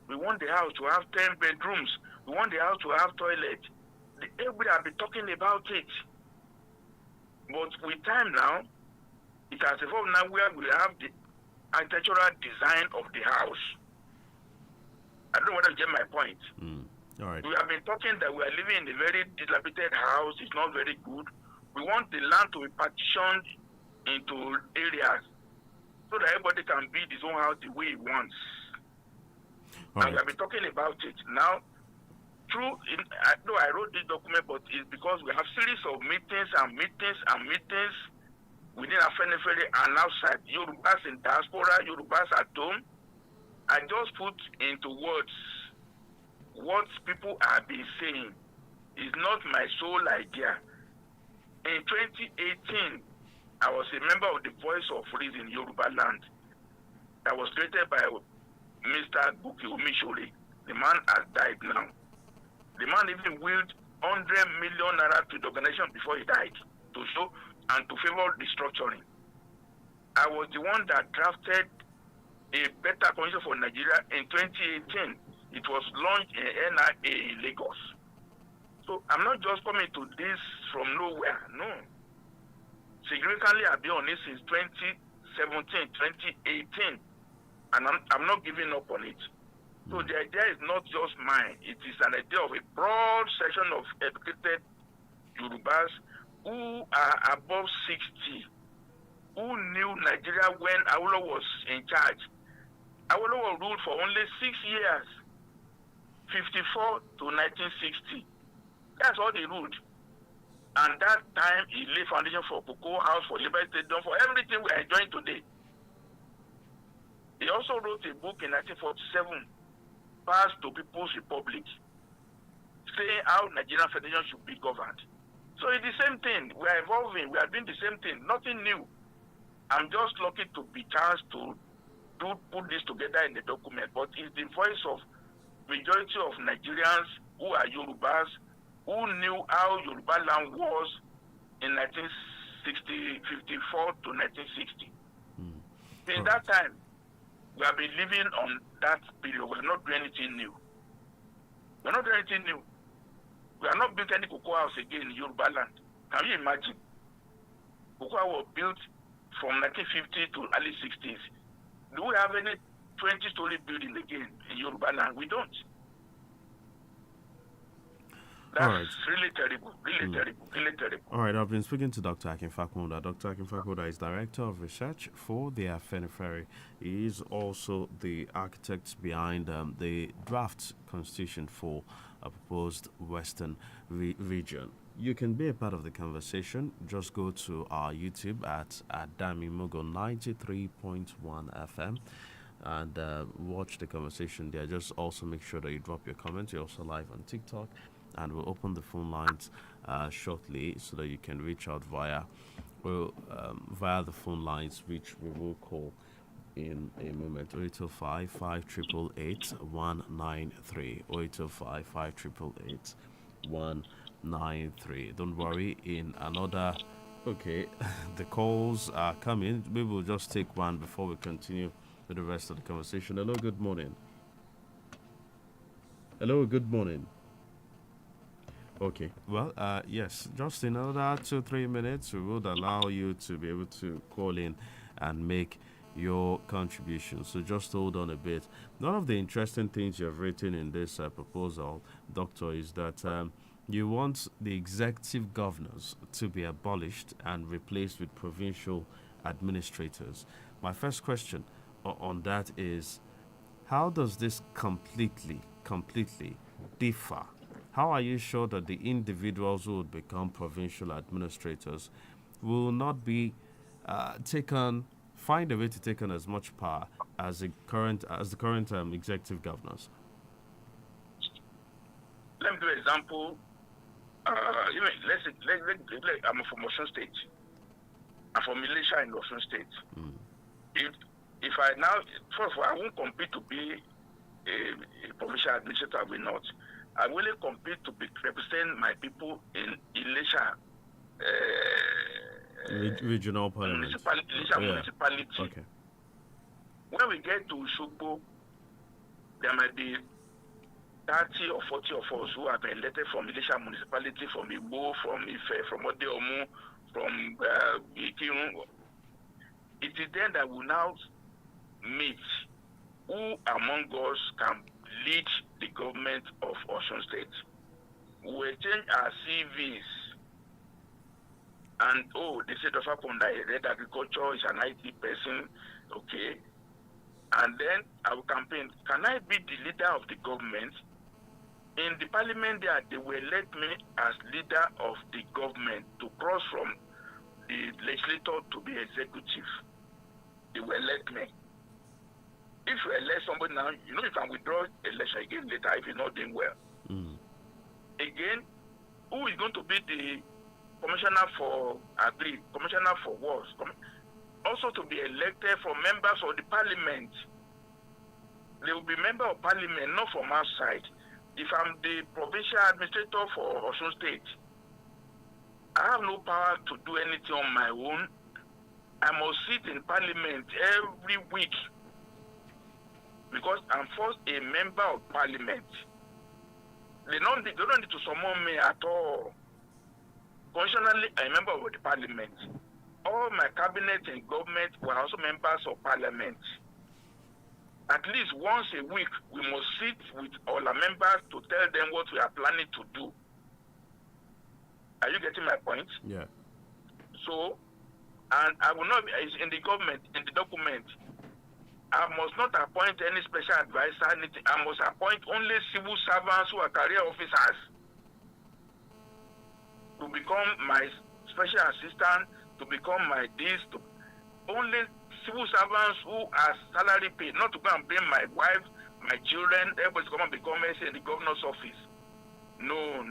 We want the house to have 10 bedrooms. We want the house to have toilet. Everybody have been talking about it. But with time now, it has evolved now where we have the architectural design of the house. I don't know whether you get my point. All right. We have been talking that we are living in a very dilapidated house. It's not very good. We want the land to be partitioned into areas so that everybody can build his own house the way he wants. And we have been talking about it. Now, I wrote this document, but it's because we have series of meetings within Afenifere and outside. Yorubas in diaspora, Yorubas at home. I just put into words what people have been saying. Is not my sole idea. In 2018, I was a member of the Voice of Reason Yoruba Land that was created by Mr. Buki Omishore. The man has died now. The man even willed 100 million naira to the organization before he died to show and to favor restructuring. I was the one that drafted a better constitution for Nigeria in 2018. It was launched in NIA in Lagos. So I'm not just coming to this from nowhere. No. Significantly, I've been on this since 2017, 2018, and I'm not giving up on it. So the idea is not just mine. It is an idea of a broad section of educated Yorubas who are above 60, who knew Nigeria when Awolowo was in charge. Awolowo ruled for only 6 years, 54 to 1960. That's all they ruled. And that time, he laid foundation for Cocoa House, for Liberty Stadium, for everything we are enjoying today. He also wrote a book in 1947, Path to People's Republic, saying how Nigerian Federation should be governed. So it's the same thing. We are evolving. We are doing the same thing. Nothing new. I'm just lucky to be chance to put this together in the document. But it's the voice of majority of Nigerians who are Yorubas, who knew how Yoruba land was in 1954 to 1960. Since that time, we have been living on that period. We're not doing anything new. We're not doing anything new. We are not building any cocoa house again in Yoruba land. Can you imagine? Cocoa house was built from 1950 to early 60s. Do we have any 20-story building again in Yoruba land? We don't. That's really terrible, really terrible. All right, I've been speaking to Dr. Akin Fakunda. Dr. Akin Fakunda is Director of Research for the Afenifere. He is also the architect behind the draft constitution for a proposed Western region. You can be a part of the conversation. Just go to our YouTube at Damimogo 93.1 FM and watch the conversation there. Just also make sure that you drop your comments. You're also live on TikTok. And we'll open the phone lines shortly so that you can reach out via the phone lines, which we will call in a moment. 0805 5888 193. 0805 5888 193. Don't worry, in another. Okay, the calls are coming. We will just take one before we continue with the rest of the conversation. Hello, good morning. Hello, good morning. Okay, well, yes, just in another 2-3 minutes, we would allow you to be able to call in and make your contribution. So just hold on a bit. One of the interesting things you have written in this proposal, Doctor, is that you want the executive governors to be abolished and replaced with provincial administrators. My first question on that is, how does this completely differ? How are you sure that the individuals who would become provincial administrators will not be find a way to take on as much power as the current executive governors? Let me give an example. I'm from Osun State. I'm from Elisha in Osun State. If I now, first of all, I won't compete to be a provincial administrator. I will not. I will compete to represent my people in Elisha regional parliament. Municipality. Okay. When we get to Shogbo, there might be 30 or 40 of us who have been elected from Elisha municipality, from Igbo, from Ife, from Odeomu, from Ikirun. It is then that we now meet who among us can lead the government of Osun State. We will change our CVs. And, they said Dr. Konda, he read agriculture, is an IT person, okay. And then I will campaign, can I be the leader of the government? In the parliament there, they will elect me as leader of the government to cross from the legislator to the executive. They will elect me. If you elect somebody now, you can withdraw election again later if you're not doing well. Again, who is going to be the commissioner for agri, commissioner for wars, also to be elected from members of the parliament. They will be member of parliament, not from outside. If I'm the provincial administrator for Osun State, I have no power to do anything on my own. I must sit in parliament every week because I'm first a member of parliament. They don't need to summon me at all. Constitutionally, I'm a member of the parliament. All my cabinet and government were also members of parliament. At least once a week, we must sit with all our members to tell them what we are planning to do. Are you getting my point? Yeah. So, and I will not be in the government, in the document, I must not appoint any special advisor, anything. I must appoint only civil servants who are career officers to become my special assistant, to become my this, only civil servants who are salary paid, not to go and bring my wife, my children, everybody to come and become SA in the governor's office. No.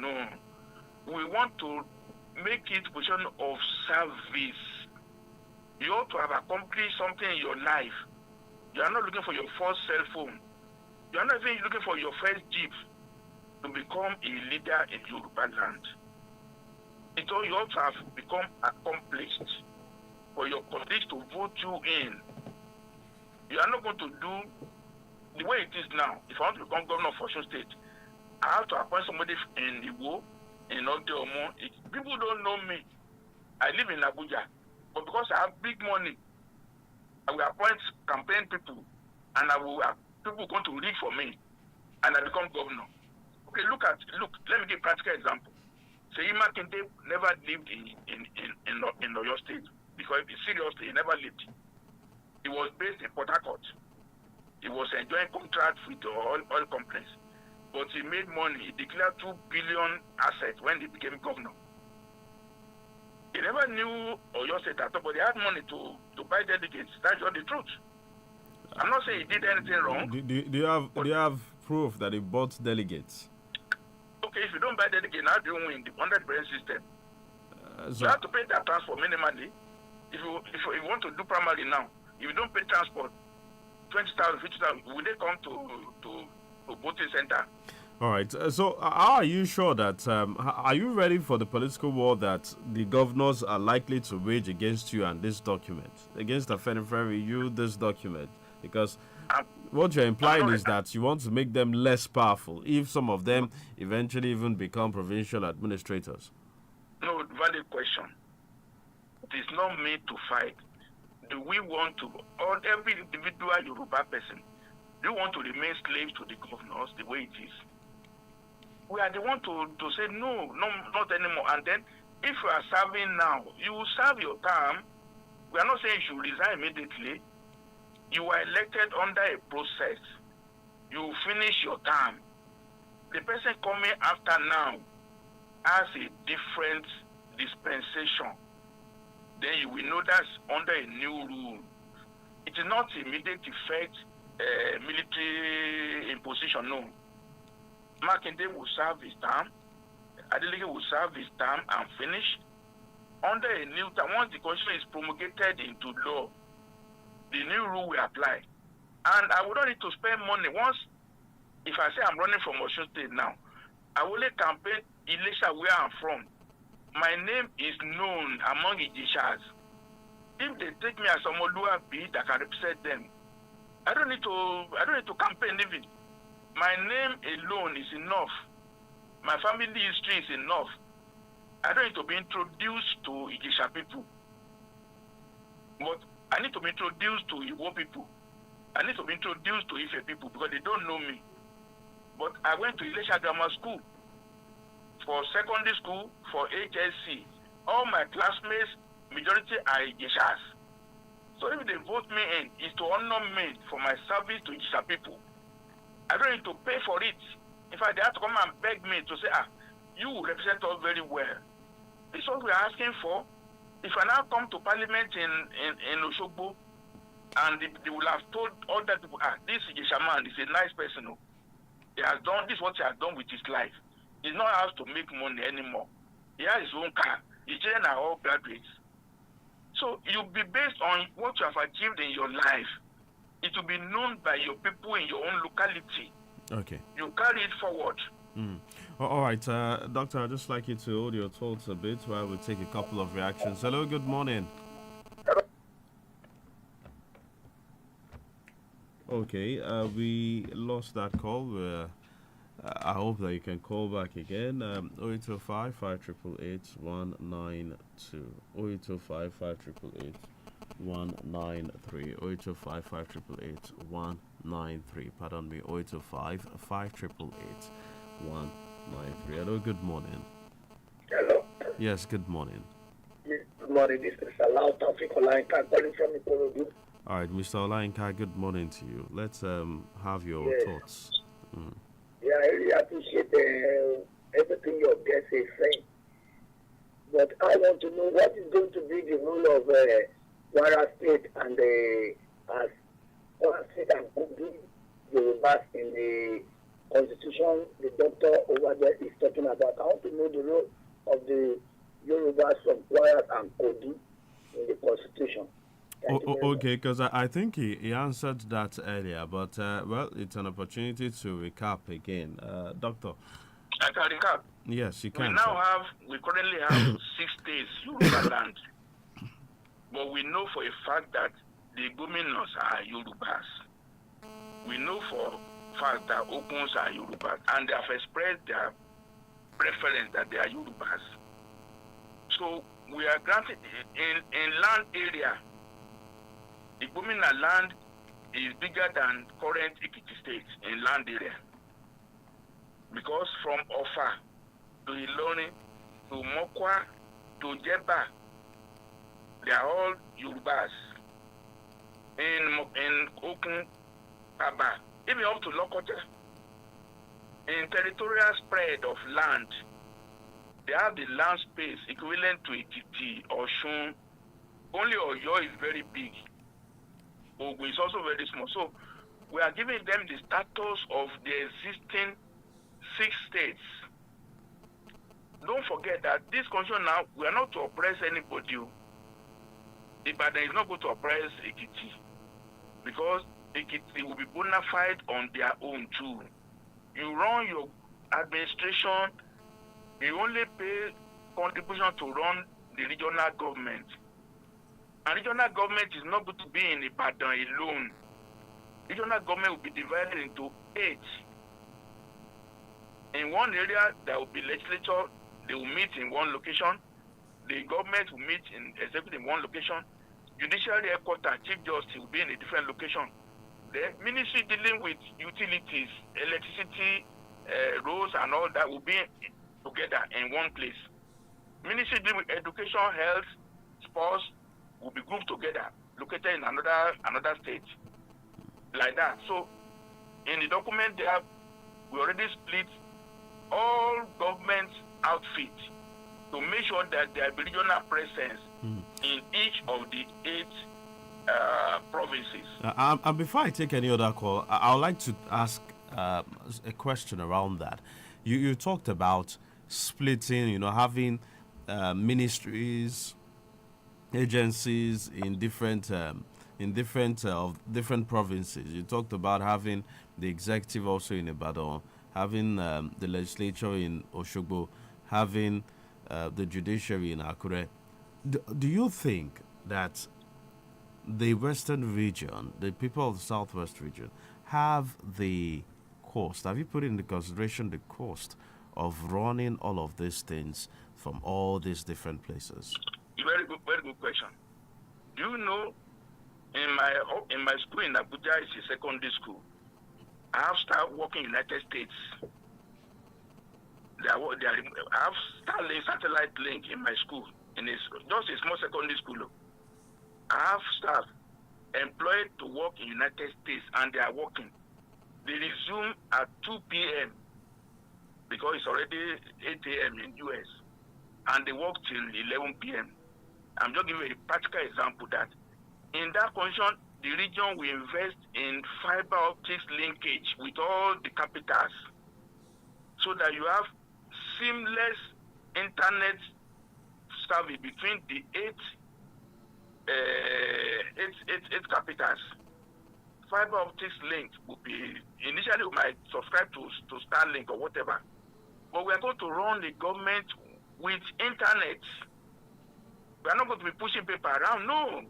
We want to make it a position of service. You ought to have accomplished something in your life. You are not looking for your first cell phone. You are not even looking for your first jeep to become a leader in Yoruba land. It all you ought to have become accomplished for your colleagues to vote you in. You are not going to do the way it is now. If I want to become governor of Osun State, I have to appoint somebody in Igbo, in Odeomo. People don't know me. I live in Abuja. But because I have big money, I will appoint campaign people, and I will have people going to read for me, and I become governor. Okay, look, let me give a practical example. Seyi Makinde never lived in Oyo State, because seriously, he never lived. He was based in Port Harcourt. He was enjoying contracts with the oil companies, but he made money. He declared 2 billion assets when he became governor. He never knew Oyo State at all, but he had money to buy delegates. That's just the truth. I'm not saying he did anything wrong. Do you have proof that he bought delegates? Okay, if you don't buy delegates, how do you win under the brain system? You have to pay that transport minimally. If you want to do primary now, if you don't pay transport, 20,000, 50,000, will they come to voting center? All right. So, how are you sure that are you ready for the political war that the governors are likely to wage against you and this document, against the Afenifere, this document? Because what you're implying is that you want to make them less powerful if some of them eventually even become provincial administrators. No, valid question. It is not made to fight. Do we want to, or every individual Yoruba person, do you want to remain slaves to the governors the way it is? We are the one to say no, not anymore. And then if you are serving now, you will serve your term. We are not saying you should resign immediately. You are elected under a process. You finish your term. The person coming after now has a different dispensation. Then you will know that's under a new rule. It is not immediate effect, military imposition, no. Makinde will serve his term. Adeleke will serve his term and finish. Under a new term, once the constitution is promulgated into law, the new rule will apply. And I would not need to spend money. Once, if I say I'm running from Osun State now, I will campaign Ilesha where I'm from. My name is known among Ijishas. If they take me as a Moluabi that can represent them, I don't need to campaign even. My name alone is enough. My family history is enough. I don't need to be introduced to Ijisha people. But I need to be introduced to Igbo people. I need to be introduced to Ife people because they don't know me. But I went to Ilesha Grammar School for secondary school, for HSC. All my classmates, majority are Ijishas. So if they vote me in, it's to honor me for my service to Ijisha people. I don't need to pay for it. In fact, they have to come and beg me to say, you represent us very well. This is what we are asking for. If I now come to parliament in Osogbo, And they will have told all that people, this shaman is a nice person. Oh. He has done this, what he has done with his life. He's not asked to make money anymore. He has his own car. His children are all graduates. So you'll be based on what you have achieved in your life. It will be known by your people in your own locality. Okay. You carry it forward. All right, Doctor, I'd just like you to hold your thoughts a bit while we take a couple of reactions. Hello, good morning. Okay, we lost that call. I hope that you can call back again. 0805 5888 192. 0805 5888 193. 0805 5888 193. Pardon me, 0805 5888 193. Hello, good morning. Hello. Yes, good morning. Yes, good morning. This is Allow Tawfiq Olainka calling from Ikorodu. All right, Mr. Olainka, good morning to you. Let's have your thoughts. Yeah, I really appreciate everything your guest is saying. But I want to know what is going to be the role of Kwara State and Kwara State and Kogi Yorubas in the constitution the doctor over there is talking about. I want to know the role of the Yorubas from Kwara and Kogi in the constitution. Okay, because I think he answered that earlier, but well, it's an opportunity to recap again. Doctor. I can recap. Yes, you can. We currently have 6 states, Yoruba land. But we know for a fact that the Gominos are Yorubas. We know for a fact that Oguns are Yorubas, and they have expressed their preference that they are Yorubas. So we are granted in land area. The Gomina land is bigger than current Ekiti state in land area. Because from Ofa to Ilorin to Mokwa to Jeba, they are all Yorubas. In Okun, Aba, even up to Lokoja. In territorial spread of land, they have the land space equivalent to Ekiti or Shun. Only Oyo is very big. Ogboi is also very small. So we are giving them the status of the existing 6 states. Don't forget that this constitution now, we are not to oppress anybody. Ibadan is not going to oppress Ekiti because Ekiti will be bona fide on their own too. You run your administration, you only pay contribution to run the regional government. And regional government is not going to be in Ibadan alone. Regional government will be divided into 8. In one area, there will be legislature, they will meet in one location. The government will meet in executive in one location. Judiciary headquarters, chief justice will be in a different location. The ministry dealing with utilities, electricity, roads and all that will be together in one place. Ministry dealing with education, health, sports, will be grouped together, located in another state, like that. So, in the document there, we already split all government outfits to make sure that there be regional presence in each of the 8 provinces. And before I take any other call, I would like to ask a question around that. You talked about splitting, having ministries, agencies in different provinces. You talked about having the executive also in Ibadan, having the legislature in Oshogbo, having the judiciary in Akure. Do you think that the Western region, the people of the Southwest region, have the cost? Have you put into consideration the cost of running all of these things from all these different places? Very good question. Do you know, in my school in Abuja, it's a secondary school. I have started working in the United States. I have Starlink satellite link in my school, just a small secondary school. I have staff employed to work in the United States, and they are working. They resume at 2 p.m. because it's already 8 a.m. in US, and they work till 11 p.m. I'm just giving you a practical example that in that condition, the region will invest in fiber optics linkage with all the capitals so that you have seamless internet service between the eight capitals. Fiber optics link will be, initially we might subscribe to Starlink or whatever, but we are going to run the government with internet. We are not going to be pushing paper around, no.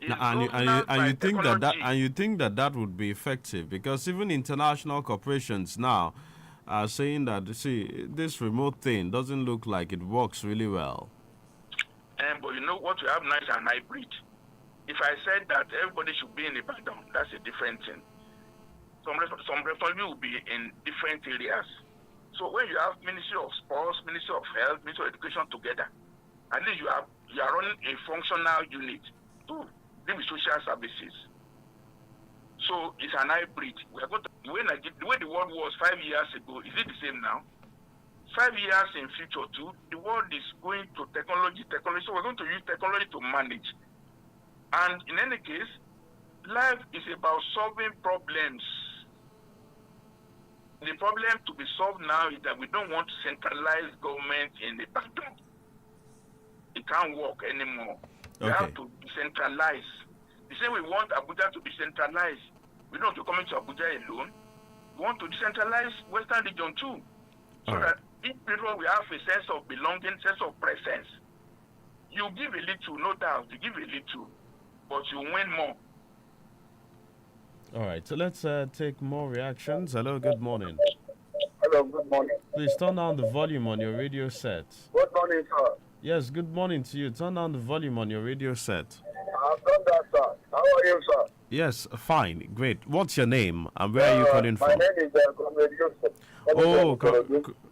And you think that would be effective, because even international corporations now are saying that, see, this remote thing doesn't look like it works really well. But you know what we have now is an hybrid. If I said that everybody should be in Ibadan, that's a different thing. Some responsibility will be in different areas. So when you have Ministry of Sports, Ministry of Health, Ministry of Education together, at least you are running a functional unit to deal with social services. So it's an hybrid. We are going to, the way the world was 5 years ago, is it the same now? 5 years in future too, the world is going to technology. So we're going to use technology to manage. And in any case, life is about solving problems. The problem to be solved now is that we don't want centralized government in the background. It can't work anymore. We have to decentralize. The same we want Abuja to be centralized. We don't want to come into Abuja alone. We want to decentralize Western region too. So that each people will have a sense of belonging, sense of presence. You give a little, no doubt, you give a little, but you win more. All right, so let's take more reactions. Hello, good morning. Hello, good morning. Please turn down the volume on your radio set. Good morning, sir. Yes, good morning to you. Turn down the volume on your radio set. I've done that, sir. How are you, sir? Yes, fine, great. What's your name and where are you calling from? My name is Comrade Yusuf.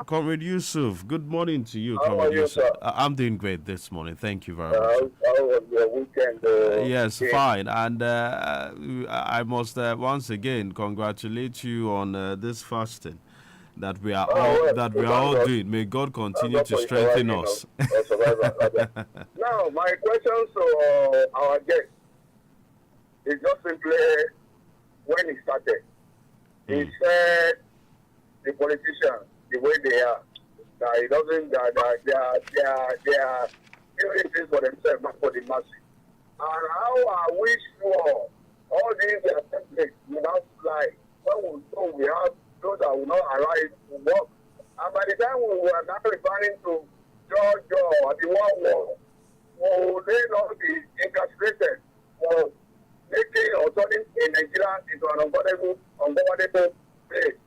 Comrade Yusuf. Good morning to you, How Comrade are you, Yusuf. sir? I'm doing great this morning. Thank you very much. How was your weekend? Yes, fine. And I must once again congratulate you on this fasting that we are all doing. May God continue to strengthen us. Now, my question to our guest is just simply when he started. He said the politicians, the way they are, that it doesn't, that they are doing things for themselves, not for the masses. And how I wish for all these templates without fly. When we know we have those that will not arrive to work. And by the time we were now referring to Georgia or the war, will they not be incarcerated for making or turning in Nigeria into an ungovernable place?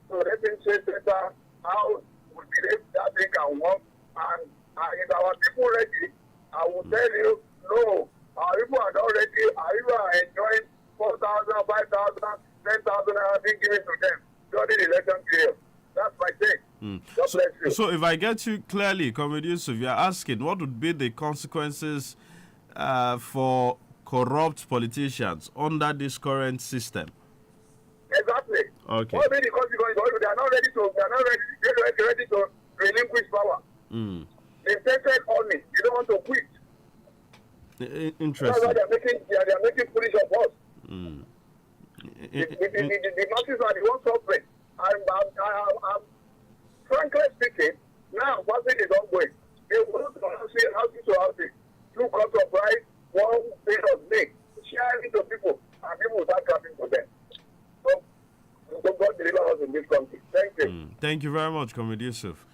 So let him say better how we believe that thing can work. And if our people ready, I will tell you, no, our people are not ready. Our people are enjoying 4,000, 5,000, 10,000 being given to them during the election period. That's my take. So if I get you clearly, Comrade Yusuf, you're asking what would be the consequences for corrupt politicians under this current system? Exactly. Okay. What will be the consequences? They are not ready to relinquish power. They tested on it. They don't want to quit. Interesting. That's why they are making foolish of us. The masses are the ones suffering. I'm frankly speaking, now one thing is Ogboi. They want to housing to housing. 2 cups of rice, 1 plate of meat, sharing to people, and people will start clapping for them. So God deliver us in this country. Thank you. Thank you very much, Comrade Yusuf.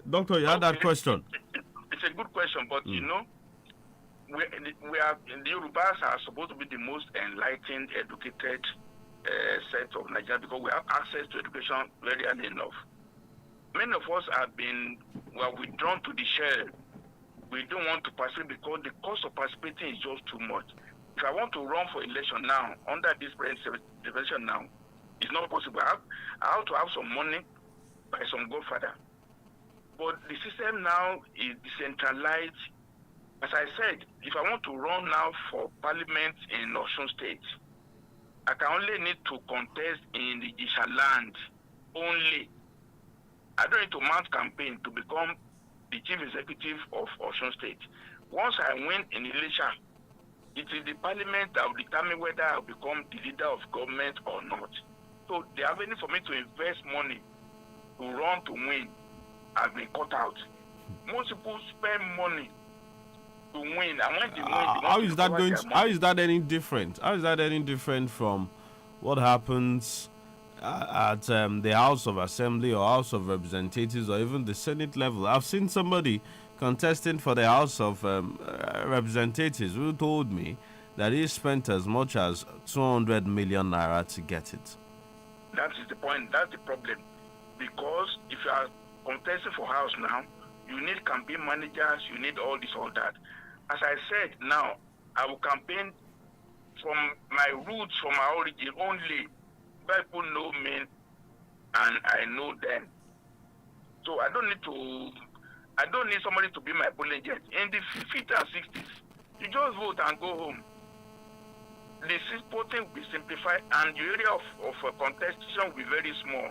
Doctor, you had that question. It's a good question, but you know, we are, the Yorubas are supposed to be the most enlightened, educated set of Nigeria because we have access to education very early enough. Many of us have been withdrawn to the shell. We don't want to participate because the cost of participating is just too much. If I want to run for election now, under this present situation now, it's not possible. I have to have some money by some godfather. But the system now is decentralized. As I said, if I want to run now for parliament in Osun State, I can only need to contest in the Isha land only. I don't need to mount campaign to become the chief executive of Osun State. Once I win in Elisha, It is the parliament that will determine whether I will become the leader of government or not. So the avenue for me to invest money to run to win has been cut out. Most people spend money to win, and when they win, they How want is to that recover going? their How money. is that any different? How is that any different from what happens at the House of Assembly or House of Representatives or even the Senate level? I've seen somebody contesting for the House of Representatives who told me that he spent as much as 200 million naira to get it. That is the point. That's the problem. Because if you are contesting for House now, you need campaign managers, you need all this, all that. As I said, now, I will campaign from my roots, from my origin only. People know me and I know them. So I don't need somebody to be my polling agent. In the 50s and 60s, you just vote and go home. The voting will be simplified and the area of contestation will be very small.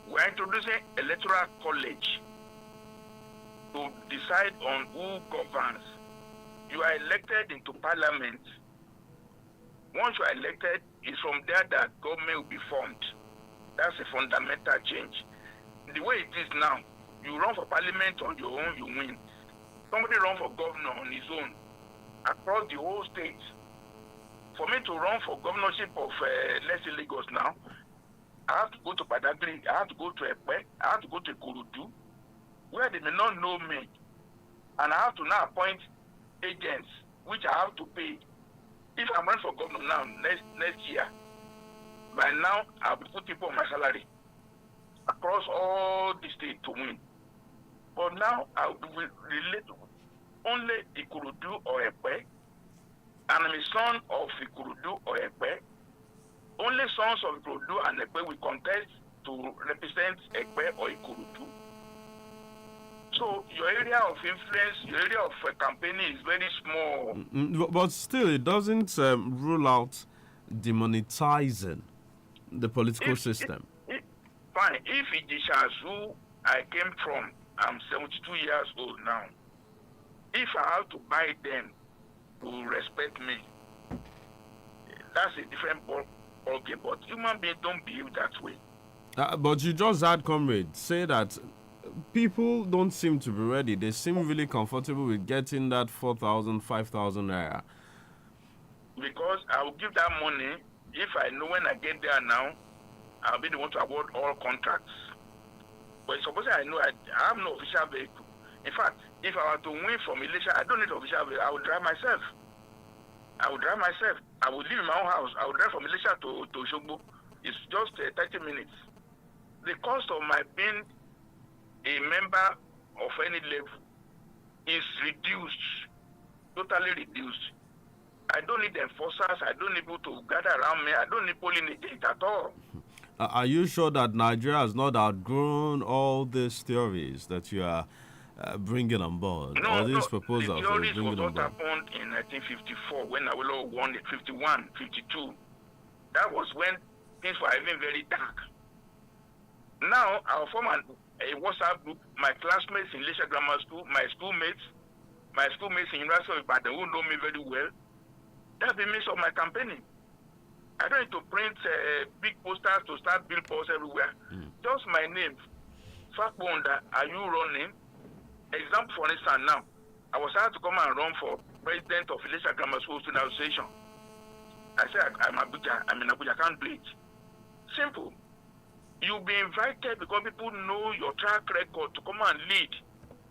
We are introducing electoral college to decide on who governs. You are elected into parliament. Once you are elected, it's from there that government will be formed. That's a fundamental change. The way it is now, you run for parliament on your own, you win. Somebody run for governor on his own across the whole state. For me to run for governorship of, let's say, Lagos now, I have to go to Badagry, I have to go to Ekpe, I have to go to Kurudu, where they may not know me. And I have to now appoint agents, which I have to pay. If I'm running for governor now, next year, by now, I'll be putting people on my salary across all the state to win. But now, I'll be related only Ikurudu or Ekpe, and I'm a son of Ikurudu or Ekpe. Only sons of Ikurudu and Ekpe will contest to represent Ekpe or Ikurudu. So your area of influence, your area of campaigning is very small. But still, it doesn't rule out demonetizing the political system. Fine. If it is as who I came from, I'm 72 years old now. If I have to buy them to respect me, that's a different ball game. But human beings don't behave that way. But you just had comrades say that people don't seem to be ready. They seem really comfortable with getting that 4,000, 5,000 naira. Because I will give that money if I know when I get there now, I'll be the one to award all contracts. But suppose I know I have no official vehicle. In fact, if I were to win from Elisha, I don't need official vehicle. I will drive myself. I will live in my own house. I will drive from Elisha to Shogbo. It's just 30 minutes. The cost of my being a member of any level is reduced, totally reduced. I don't need enforcers. I don't need people to gather around me. I don't need polling agents at all. Are you sure that Nigeria has not outgrown all these theories that you are bringing on board? No, these proposals the that theories you're was bringing on what board? happened in 1954 when Awolowo won it, 51, 52. That was when things were even very dark. Now, I'll form a WhatsApp group, my classmates in Lesha Grammar School, my schoolmates in University of Ibadan who know me very well. That's the means of my campaigning. I don't need to print big posters to start billboards everywhere. Just my name. Fakbonda, are you running? Example, for instance, now, I was asked to come and run for president of Lesha Grammar School Student Association. I said, I'm in Abuja, I can't do it. Simple. You'll be invited because people know your track record to come and lead.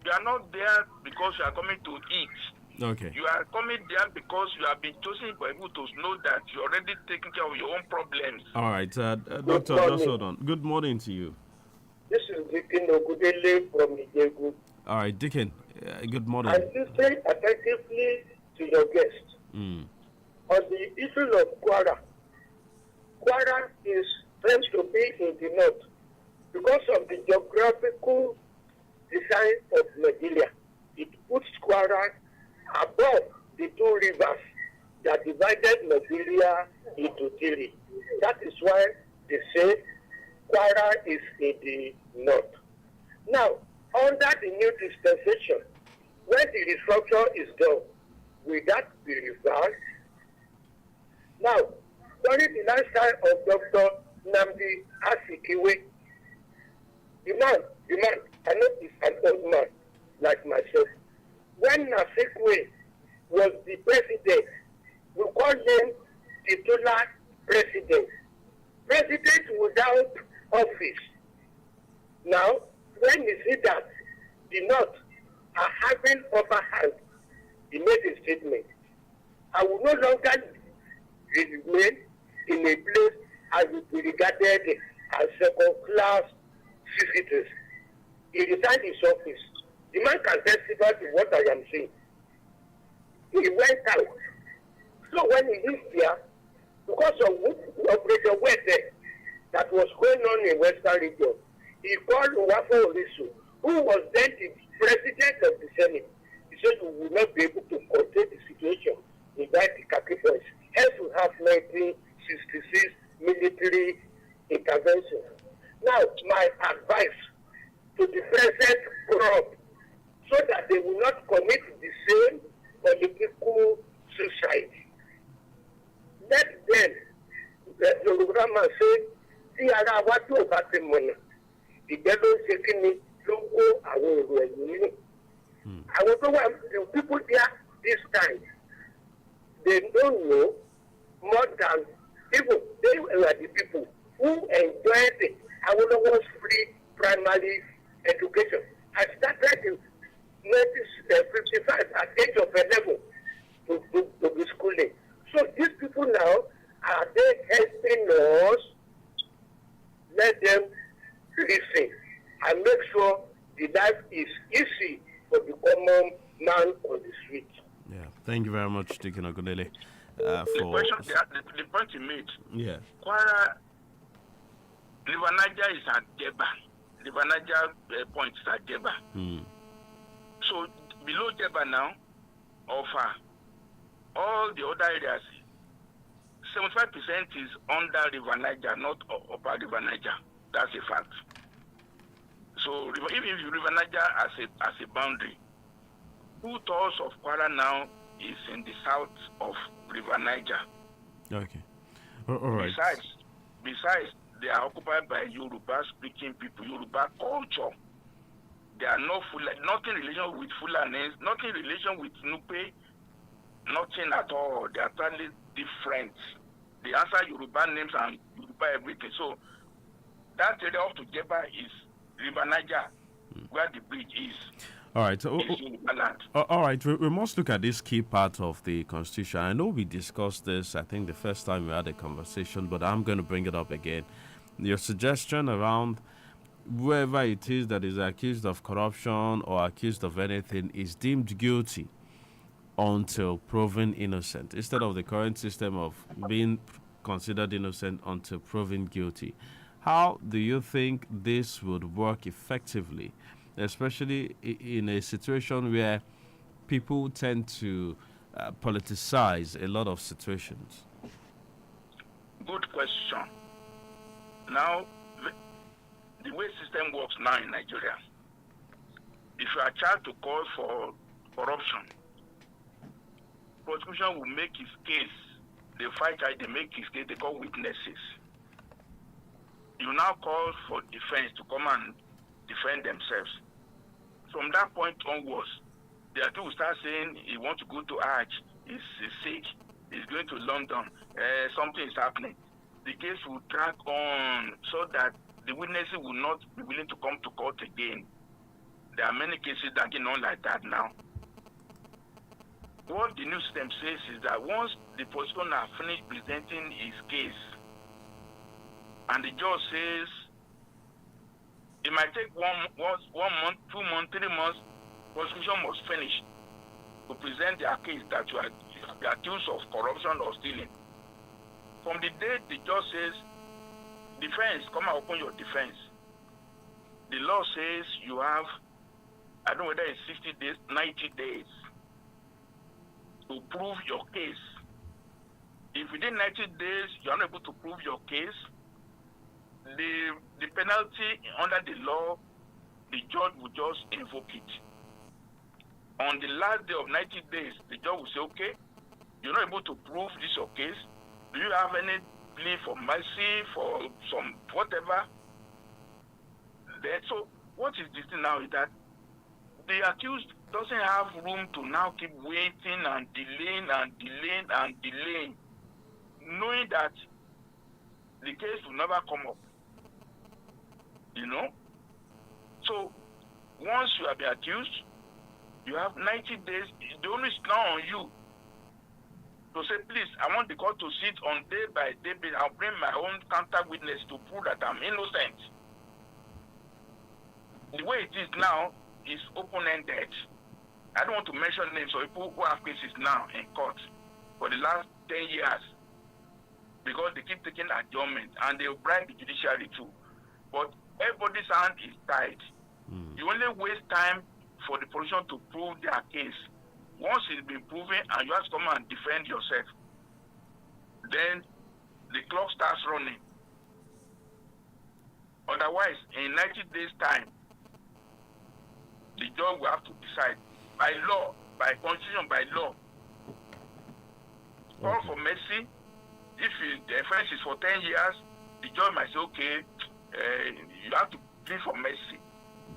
You are not there because you are coming to eat. Okay. You are coming there because you have been chosen by people to know that you're already taking care of your own problems. All right, Doctor, just hold on. Good morning to you. This is Dikin Ogudele from Ijegu. All right, Dicken, good morning. I listen attentively to your guest on the issue of Kwara. Kwara tends to be in the north because of the geographical design of Nigeria. It puts Kwara above the two rivers that divided Nigeria into three. That is why they say Kwara is in the north. Now, under the new dispensation, when the restructure is done, will that be reversed Now, during the lifetime of Dr. Namdi Asikiwe, the man, I know he's an old man like myself. When Asikwe was the president, we called him titular president. President without office. Now, when you see that the North are having upper hand, he made a statement. I will no longer remain in a place as will be regarded as second-class visitors. He resigned his office. The man can testify to what I am saying. He went out. So when he reached there, because of Operation Weather that was going on in Western region, he called Uwafo Orisu, who was then the president of the Senate. He said we will not be able to contain the situation in that Kaki Boys. Hence we have 1966 military intervention. Now, my advice to the present crop, so that they will not commit the same political suicide. Let them, the Olugbeminiyi say, tí ara wa tó bá ti mọ̀nà, ìgbẹ́ ló ń ṣe kí ni ló ń kó àwọn èrò ẹ̀yìn nínú. Àwọn tó wà, the people there this time, they don't know more than people. They were the people who enjoyed Awolowo's free primary education. I started in 1955 at age of 11 to be schooling. So these people now, are they helping us? Let them listen and make sure the life is easy for the common man on the street. Yeah, thank you very much, Deacon Ogunele. The question, the point you made. Yeah. Kwara, River Niger is at Jeba. River Niger point is at Jeba. So below Jeba now, offer all the other areas. 75% is under River Niger, not upper River Niger. That's a fact. So even if River Niger as a boundary, 2/3 of Kwara now is in the south of River Niger. Okay. All right. Besides, they are occupied by Yoruba-speaking people, Yoruba culture. They are not nothing relation with Fulanis, nothing relation with Nupe, nothing at all. They are totally different. They answer Yoruba names and Yoruba everything. So that area up to Jeba is River Niger, where the bridge is. All right. So, all right. We must look at this key part of the Constitution. I know we discussed this, I think, the first time we had a conversation, but I'm going to bring it up again. Your suggestion around whoever it is that is accused of corruption or accused of anything is deemed guilty until proven innocent, instead of the current system of being considered innocent until proven guilty. How do you think this would work effectively, especially in a situation where people tend to politicize a lot of situations? Good question. Now, the way system works now in Nigeria, if you are charged to call for corruption, prosecution will make his case. They fight charge, they make his case, they call witnesses. You now call for defense to come and defend themselves. From that point onwards, the two will start saying he wants to go to Hajj, he's sick, he's going to London, something is happening. The case will drag on so that the witnesses will not be willing to come to court again. There are many cases that are going on like that now. What the new system says is that once the prosecutor has finished presenting his case, and the judge says it might take one month, 2 months, 3 months, prosecution must finish to present their case that you are accused of corruption or stealing. From the day the judge says, defense, come and open your defense, the law says you have, I don't know whether it's 60 days, 90 days to prove your case. If within 90 days you are not able to prove your case, the penalty under the law, the judge will just invoke it. On the last day of 90 days, the judge will say, okay, you're not able to prove this your case, Do you have any plea for mercy, for some whatever? Then, so what is this thing now is that the accused doesn't have room to now keep waiting and delaying and delaying and delaying, knowing that the case will never come up. You know? So once you have been accused, you have 90 days. The only is now on you to say, please, I want the court to sit on day by day basis. I'll bring my own counter witness to prove that I'm innocent. The way it is now is open-ended. I don't want to mention names of people who have cases now in court for the last 10 years because they keep taking adjournment and they'll bribe the judiciary too. But everybody's hand is tied. You only waste time for the position to prove their case. Once it's been proven and you have to come and defend yourself, then the clock starts running. Otherwise, in 90 days' time, the judge will have to decide by law, by constitution, by law. Call for mercy. If the offense is for 10 years, the judge might say, okay, you have to plead for mercy.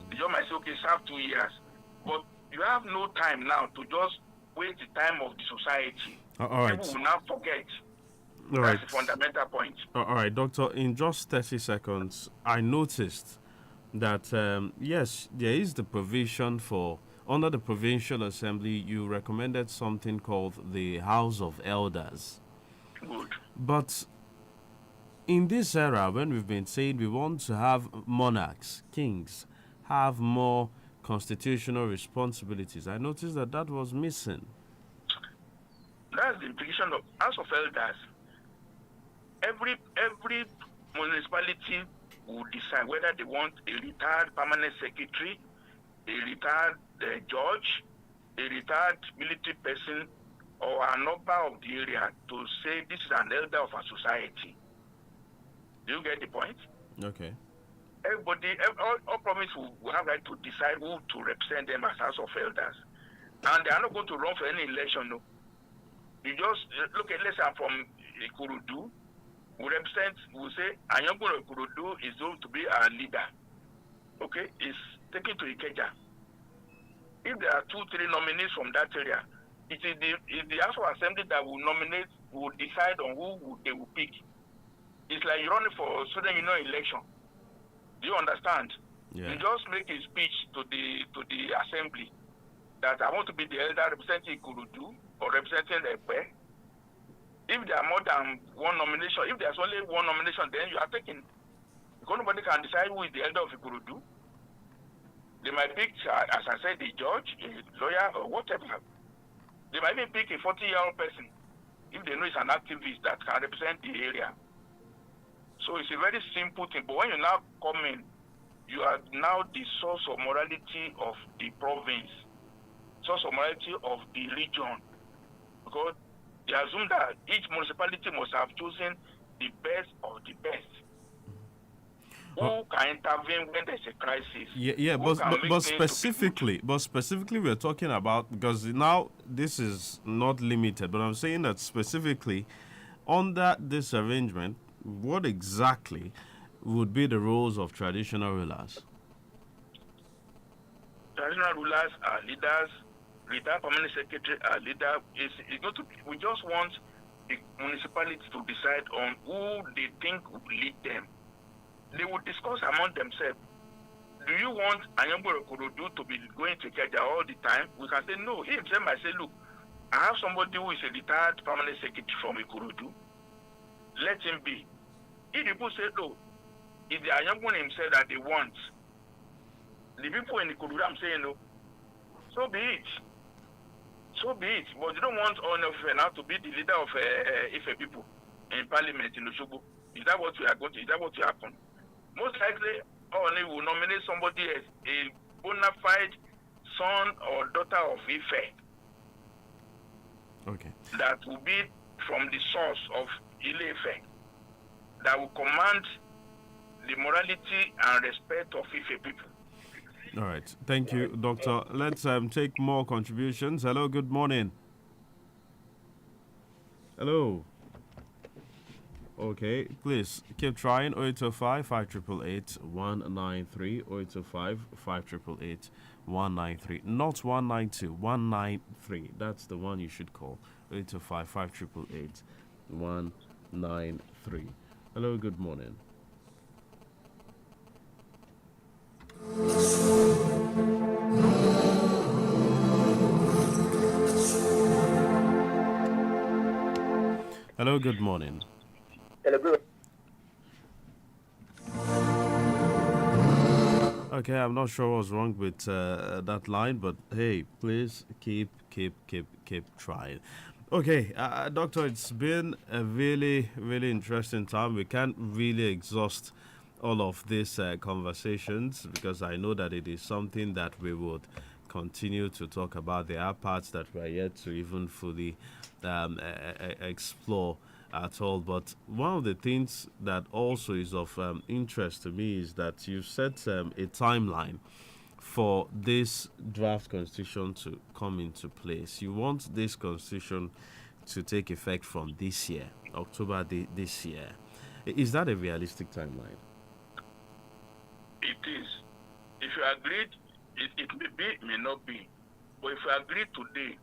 The judge might say, okay, serve 2 years. But you have no time now to just waste the time of the society. All right. People will now forget. All That's right. the fundamental point. All right, Doctor, in just 30 seconds, I noticed that, yes, there is the provision for, under the Provincial Assembly, you recommended something called the House of Elders. Good. But in this era, when we've been saying we want to have monarchs, kings, have more constitutional responsibilities, I noticed that that was missing. That's the implication of House of Elders. Every municipality will decide whether they want a retired permanent secretary, a retired judge, a retired military person, or a number of the area to say this is an elder of a society. Do you get the point? Okay. Everybody, all province will have right to decide who to represent them as House of Elders. And they are not going to run for any election, no. You just look at, let's say I'm from Ikurudu, we say, Anyango Ikurudu is going to be our leader. Okay, is taken to Ikeja. If there are 2-3 nominees from that area, it is the House of Assembly that will nominate, will decide on who they will pick. It's like you're running for student union election. Do you understand? Yeah. You just make a speech to the assembly that I want to be the elder representing Ikurudu or representing Ogboi. If there are more than one nomination, if there's only one nomination, then you are taking. Because nobody can decide who is the elder of Ikurudu. They might pick, as I said, a judge, a lawyer, or whatever. They might even pick a 40-year-old person if they know it's an activist that can represent the area. So it's a very simple thing. But when you now come in, you are now the source of morality of the province, source of morality of the region. Because they assume that each municipality must have chosen the best of the best. Who can intervene when there's a crisis? Yeah, but specifically, we're talking about, because now this is not limited, but I'm saying that specifically under this arrangement, what exactly would be the roles of traditional rulers? Traditional rulers are leaders. Retired permanent secretary are leader. We just want the municipality to decide on who they think will lead them. They will discuss among themselves. Do you want Anyango Ikurudu to be going to Keja all the time? We can say no. He himself might say, look, I have somebody who is a retired permanent secretary from Ikurudu. Let him be. If people say, no, it's the Anyango himself that they want, the people in Ikurudu, I'm saying no, so be it. So be it. But you don't want Onofe now to be the leader of Ife people in parliament in Osogbo. Is that what we are going to? Is that what will happen? Most likely, Oni will nominate somebody as a bona fide son or daughter of Ife. Okay. That will be from the source of Ile-Ife. That will command the morality and respect of Ife people. All right. Thank you, Doctor. Let's take more contributions. Hello, good morning. Hello. Okay, please keep trying. 0805 5888 193. 0805 5888 193. Not 192, 193. That's the one you should call. 0805 5888 193. Hello, good morning. Hello, good morning. Okay, I'm not sure what's wrong with that line, but hey, please keep trying. Okay, doctor, it's been a really, really interesting time. We can't really exhaust all of these conversations because I know that it is something that we would continue to talk about. There are parts that we are yet to even fully explore at all. But one of the things that also is of interest to me is that you set a timeline for this draft constitution to come into place. You want this constitution to take effect from this year, October this year. Is that a realistic timeline? It is. If you agreed, it may be, it may not be. But if you agree today,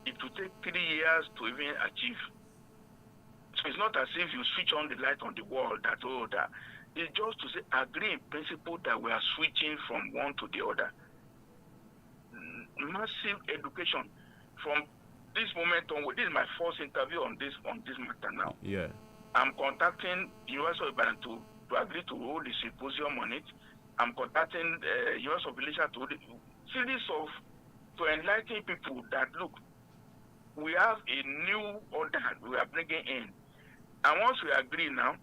it will take 3 years to even achieve. So it's not as if you switch on the light on the wall that, oh, that. It's just to say, agree in principle that we are switching from one to the other. Massive education. From this moment on, this is my first interview on this matter now. Yeah. I'm contacting University of Ibadan to agree to hold the symposium on it. I'm contacting University of Malaysia to hold a series of, to enlighten people that, look, we have a new order we are bringing in. And once we agree now,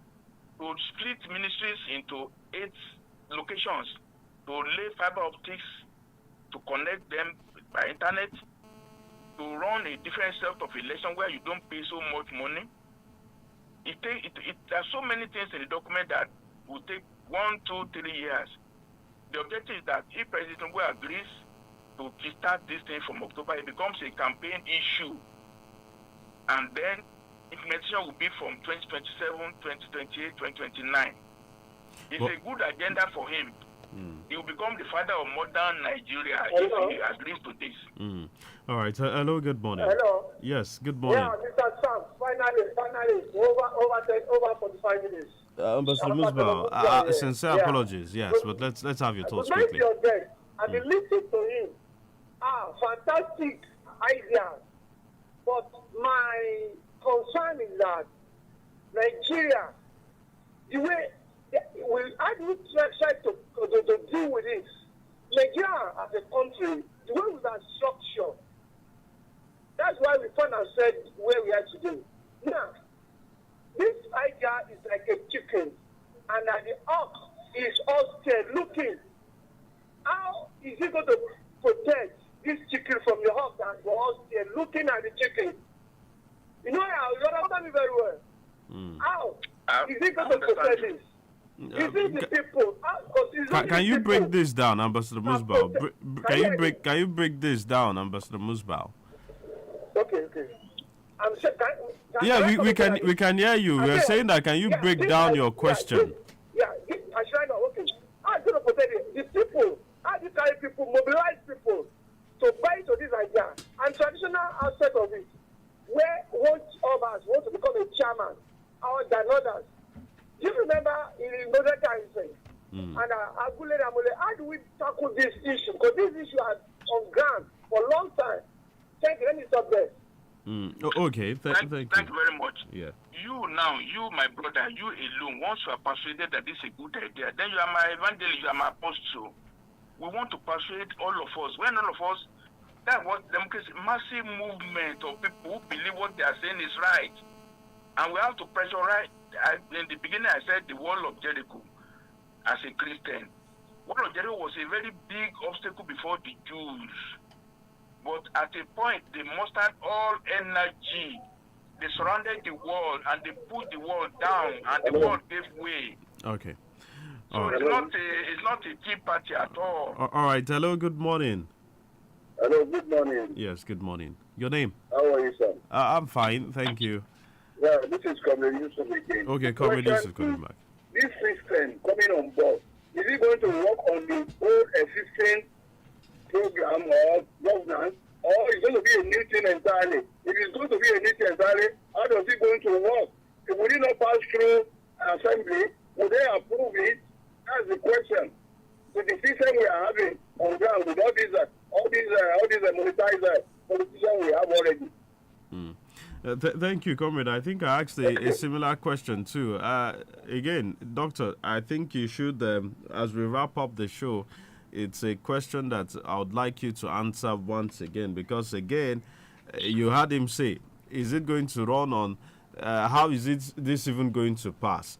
to split ministries into 8 locations, to lay fiber optics, to connect them by internet, to run a different set of election where you don't pay so much money. There are so many things in the document that will take 1, 2, 3 years. The objective is that if President Ogboi agrees to start this thing from October, it becomes a campaign issue. And then implementation will be from 2027, 2028, 2029. It's a good agenda for him. He will become the father of modern Nigeria if he agrees to this. All right. Hello, good morning. Hello. Yes, good morning. Yeah, Mr. Sam, finally, over 45 minutes. Ambassador Musbao, sincere apologies, yes, but let's have your thoughts quickly. I've been listening to him. Fantastic idea. But my concern is that Nigeria, the way how do we try to deal with this? Nigeria as a country, the way we are structured, that's why we found ourselves where we are today. Now, this idea is like a chicken, and at the hawk is all scared looking. How is it going to protect this chicken from the hawk that we're all scared looking at the chicken? You know how you understand me very well. How is it going to protect this? Is it the people? Can you break this down, Ambassador Musbao? Can you break this down, Ambassador Musbao? Okay. We can hear you. We are saying that. Can you break down your question? I should know. Okay. How is it going to protect it? The people. How do you carry people, mobilize people to buy into this idea? And traditional aspect of it, where one of us want to become a chairman, or than others. Do you remember in the times? And Agule Ramole, how do we tackle this issue? Because this issue has on ground for a long time. Thank you. Let me stop there. Okay, thank you. Thank you very much. Yeah. You, my brother, you alone, once you are persuaded that this is a good idea, then you are my evangelist, you are my apostle. We want to persuade all of us. When all of us, that's what democracy, massive movement of people who believe what they are saying is right. And we have to pressurize. In the beginning, I said the wall of Jericho as a Christian. Wall of Jericho was a very big obstacle before the Jews. But at a point, they mustered all energy. They surrounded the wall and they put the wall down, and the wall gave way. Okay. So it's not a tea party at all. All right. Hello. Good morning. Hello. Good morning. Yes. Good morning. Your name? How are you, sir? I'm fine. Thank you. Yeah, this is Comrade Yusuf again. Okay, Comrade Yusuf Question, coming back. this system coming on board, is it going to work on the old existing program or governance, or is it going to be a new thing entirely? If it's going to be a new thing entirely, how does it going to work? If we did not pass through assembly, will they approve it? That's the question. With the system we are having on ground, with all these monetized politicians we have already. Thank you, Comrade. I think I asked a similar question too. Again, Doctor, I think you should, as we wrap up the show, it's a question that I would like you to answer once again, because again, you heard him say, is it going to run on, how is this even going to pass?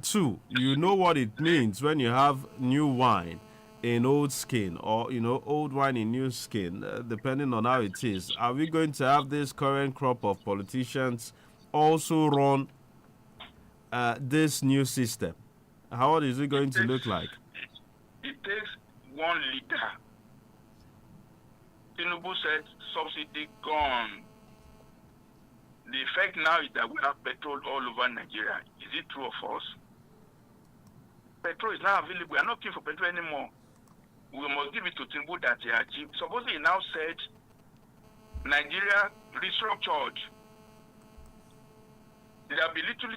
Two, you know what it means when you have new wine in old skin, or old wine in new skin, depending on how it is. Are we going to have this current crop of politicians also run this new system? How is it going to look like? It takes one leader. Tinubu said subsidy gone. The effect now is that we have petrol all over Nigeria. Is it true or false? Petrol is now available. We are not looking for petrol anymore. We must give it to Tinubu that they are cheap. Supposedly he now said Nigeria restructured. There will be little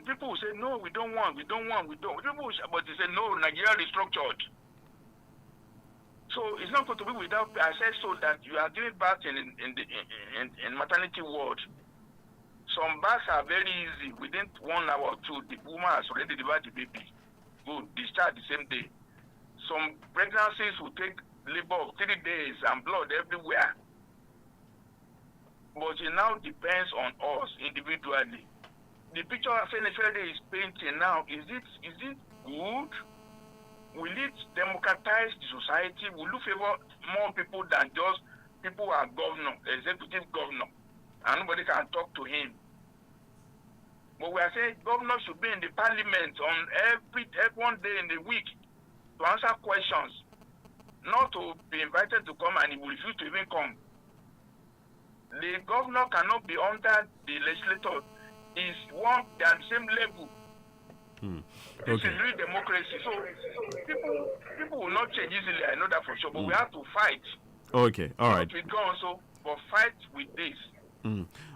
people will say, no, we don't want. People will, but they say, no, Nigeria restructured. So it's not going to be without, I said so that you are giving birth in maternity ward. Some births are very easy. Within 1 hour or two, the woman has already delivered the baby. Go discharge the same day. Some pregnancies will take labor of 3 days and blood everywhere. But it now depends on us individually. The picture Afenifere is painting now, is it good? Will it democratize the society? Will it favor more people than just people who are governor, executive governor, and nobody can talk to him? But we are saying governors should be in the parliament on every 1 day in the week to answer questions, not to be invited to come and he will refuse to even come. The governor cannot be under the legislator. Is one, they are the same level. This is real democracy. So people will not change easily, I know that for sure, but we have to fight. Okay, all right. Not with guns, but fight with this.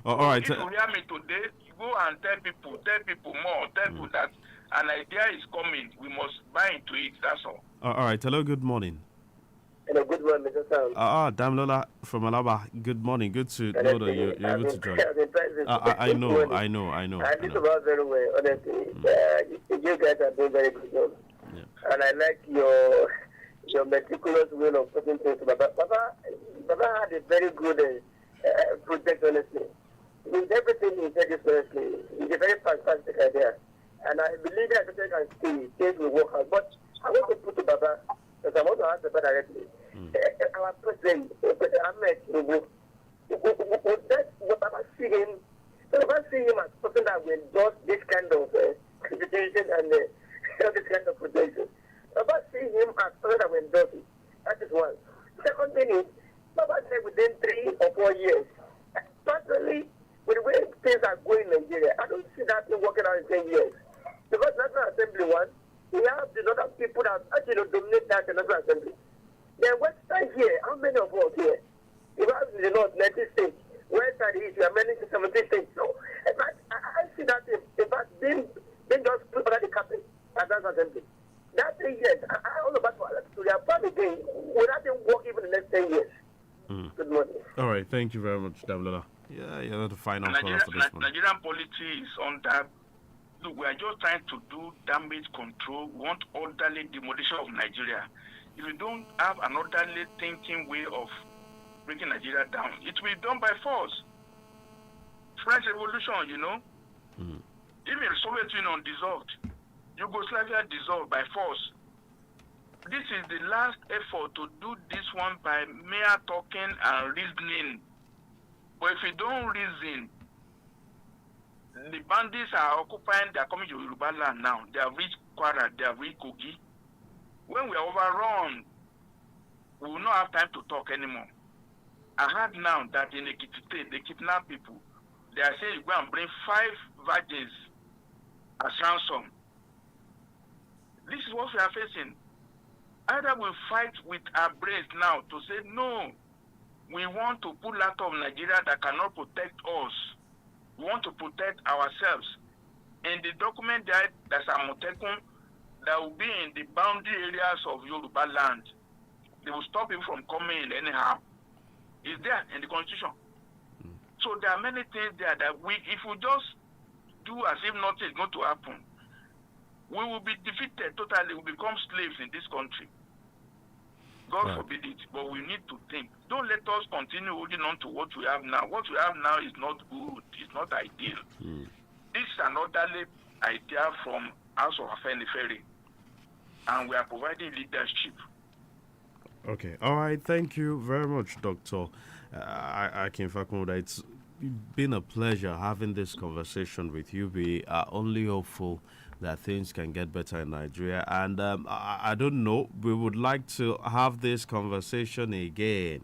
All right. If you hear me today, you go and tell people more, tell people that an idea is coming. We must buy into it, that's all. All right. Hello, good morning. Hello, good morning, Mr. Sam. Damlola from Alaba. Good morning. Good to know that you're able to join. I know. I listen about very well, honestly. You guys are doing very good job. Yeah. And I like your meticulous way of putting things. Baba had a very good project, honestly. With everything he said, honestly, it's a very fantastic idea. And I believe that I can see things will work out. But I want to put to Baba, because I want to ask Baba directly. Our president, Ahmed Tinubu, would Baba see him as something that will endorse this kind of criticism and this kind of protection? Baba see him as something that will endorse it. That is one. Second thing is, Baba said within 3 or 4 years. Personally, with the way things are going in Nigeria, I don't see that thing working out in 10 years. Because National Assembly one, we have the other people that actually dominate that National Assembly. Then Western here, how many of us here? You have the North, 90 states. Western East, we are many 70 states. So, in fact, I see that in fact, being just put under the carpet at that assembly. That 3 years, I don't know about to their family again. Will that thing work even the next 10 years? Good morning. All right, thank you very much, Damlola. Yeah, you're the final caller for this one. Nigerian politics is under. Look, we are just trying to do damage control. We want orderly demolition of Nigeria. If we don't have an orderly thinking way of breaking Nigeria down, it will be done by force. French Revolution, Even Soviet Union dissolved. Yugoslavia dissolved by force. This is the last effort to do this one by mere talking and reasoning. But if we don't reason, the bandits are occupying, they are coming to Yoruba land now. They have reached Kwara, they have reached Kogi. When we are overrun, we will not have time to talk anymore. I heard now that in Ekiti State, they kidnap people. They are saying you go and bring 5 virgins as ransom. This is what we are facing. Either we fight with our brains now to say, no, we want to pull out of Nigeria that cannot protect us. We want to protect ourselves. In the document that's Amotekun, that will be in the boundary areas of Yoruba land. They will stop him from coming in anyhow. It's there in the constitution. So there are many things there that if we just do as if nothing is going to happen, we will be defeated totally. We will become slaves in this country. God forbid it, but we need to think. Don't let us continue holding on to what we have now. What we have now is not good. It's not ideal. This is an orderly idea from House of Afenifere, and we are providing leadership. Okay. All right. Thank you very much, Doctor Akin Fakunde. It's been a pleasure having this conversation with you. We are only hopeful that things can get better in Nigeria. And I don't know, we would like to have this conversation again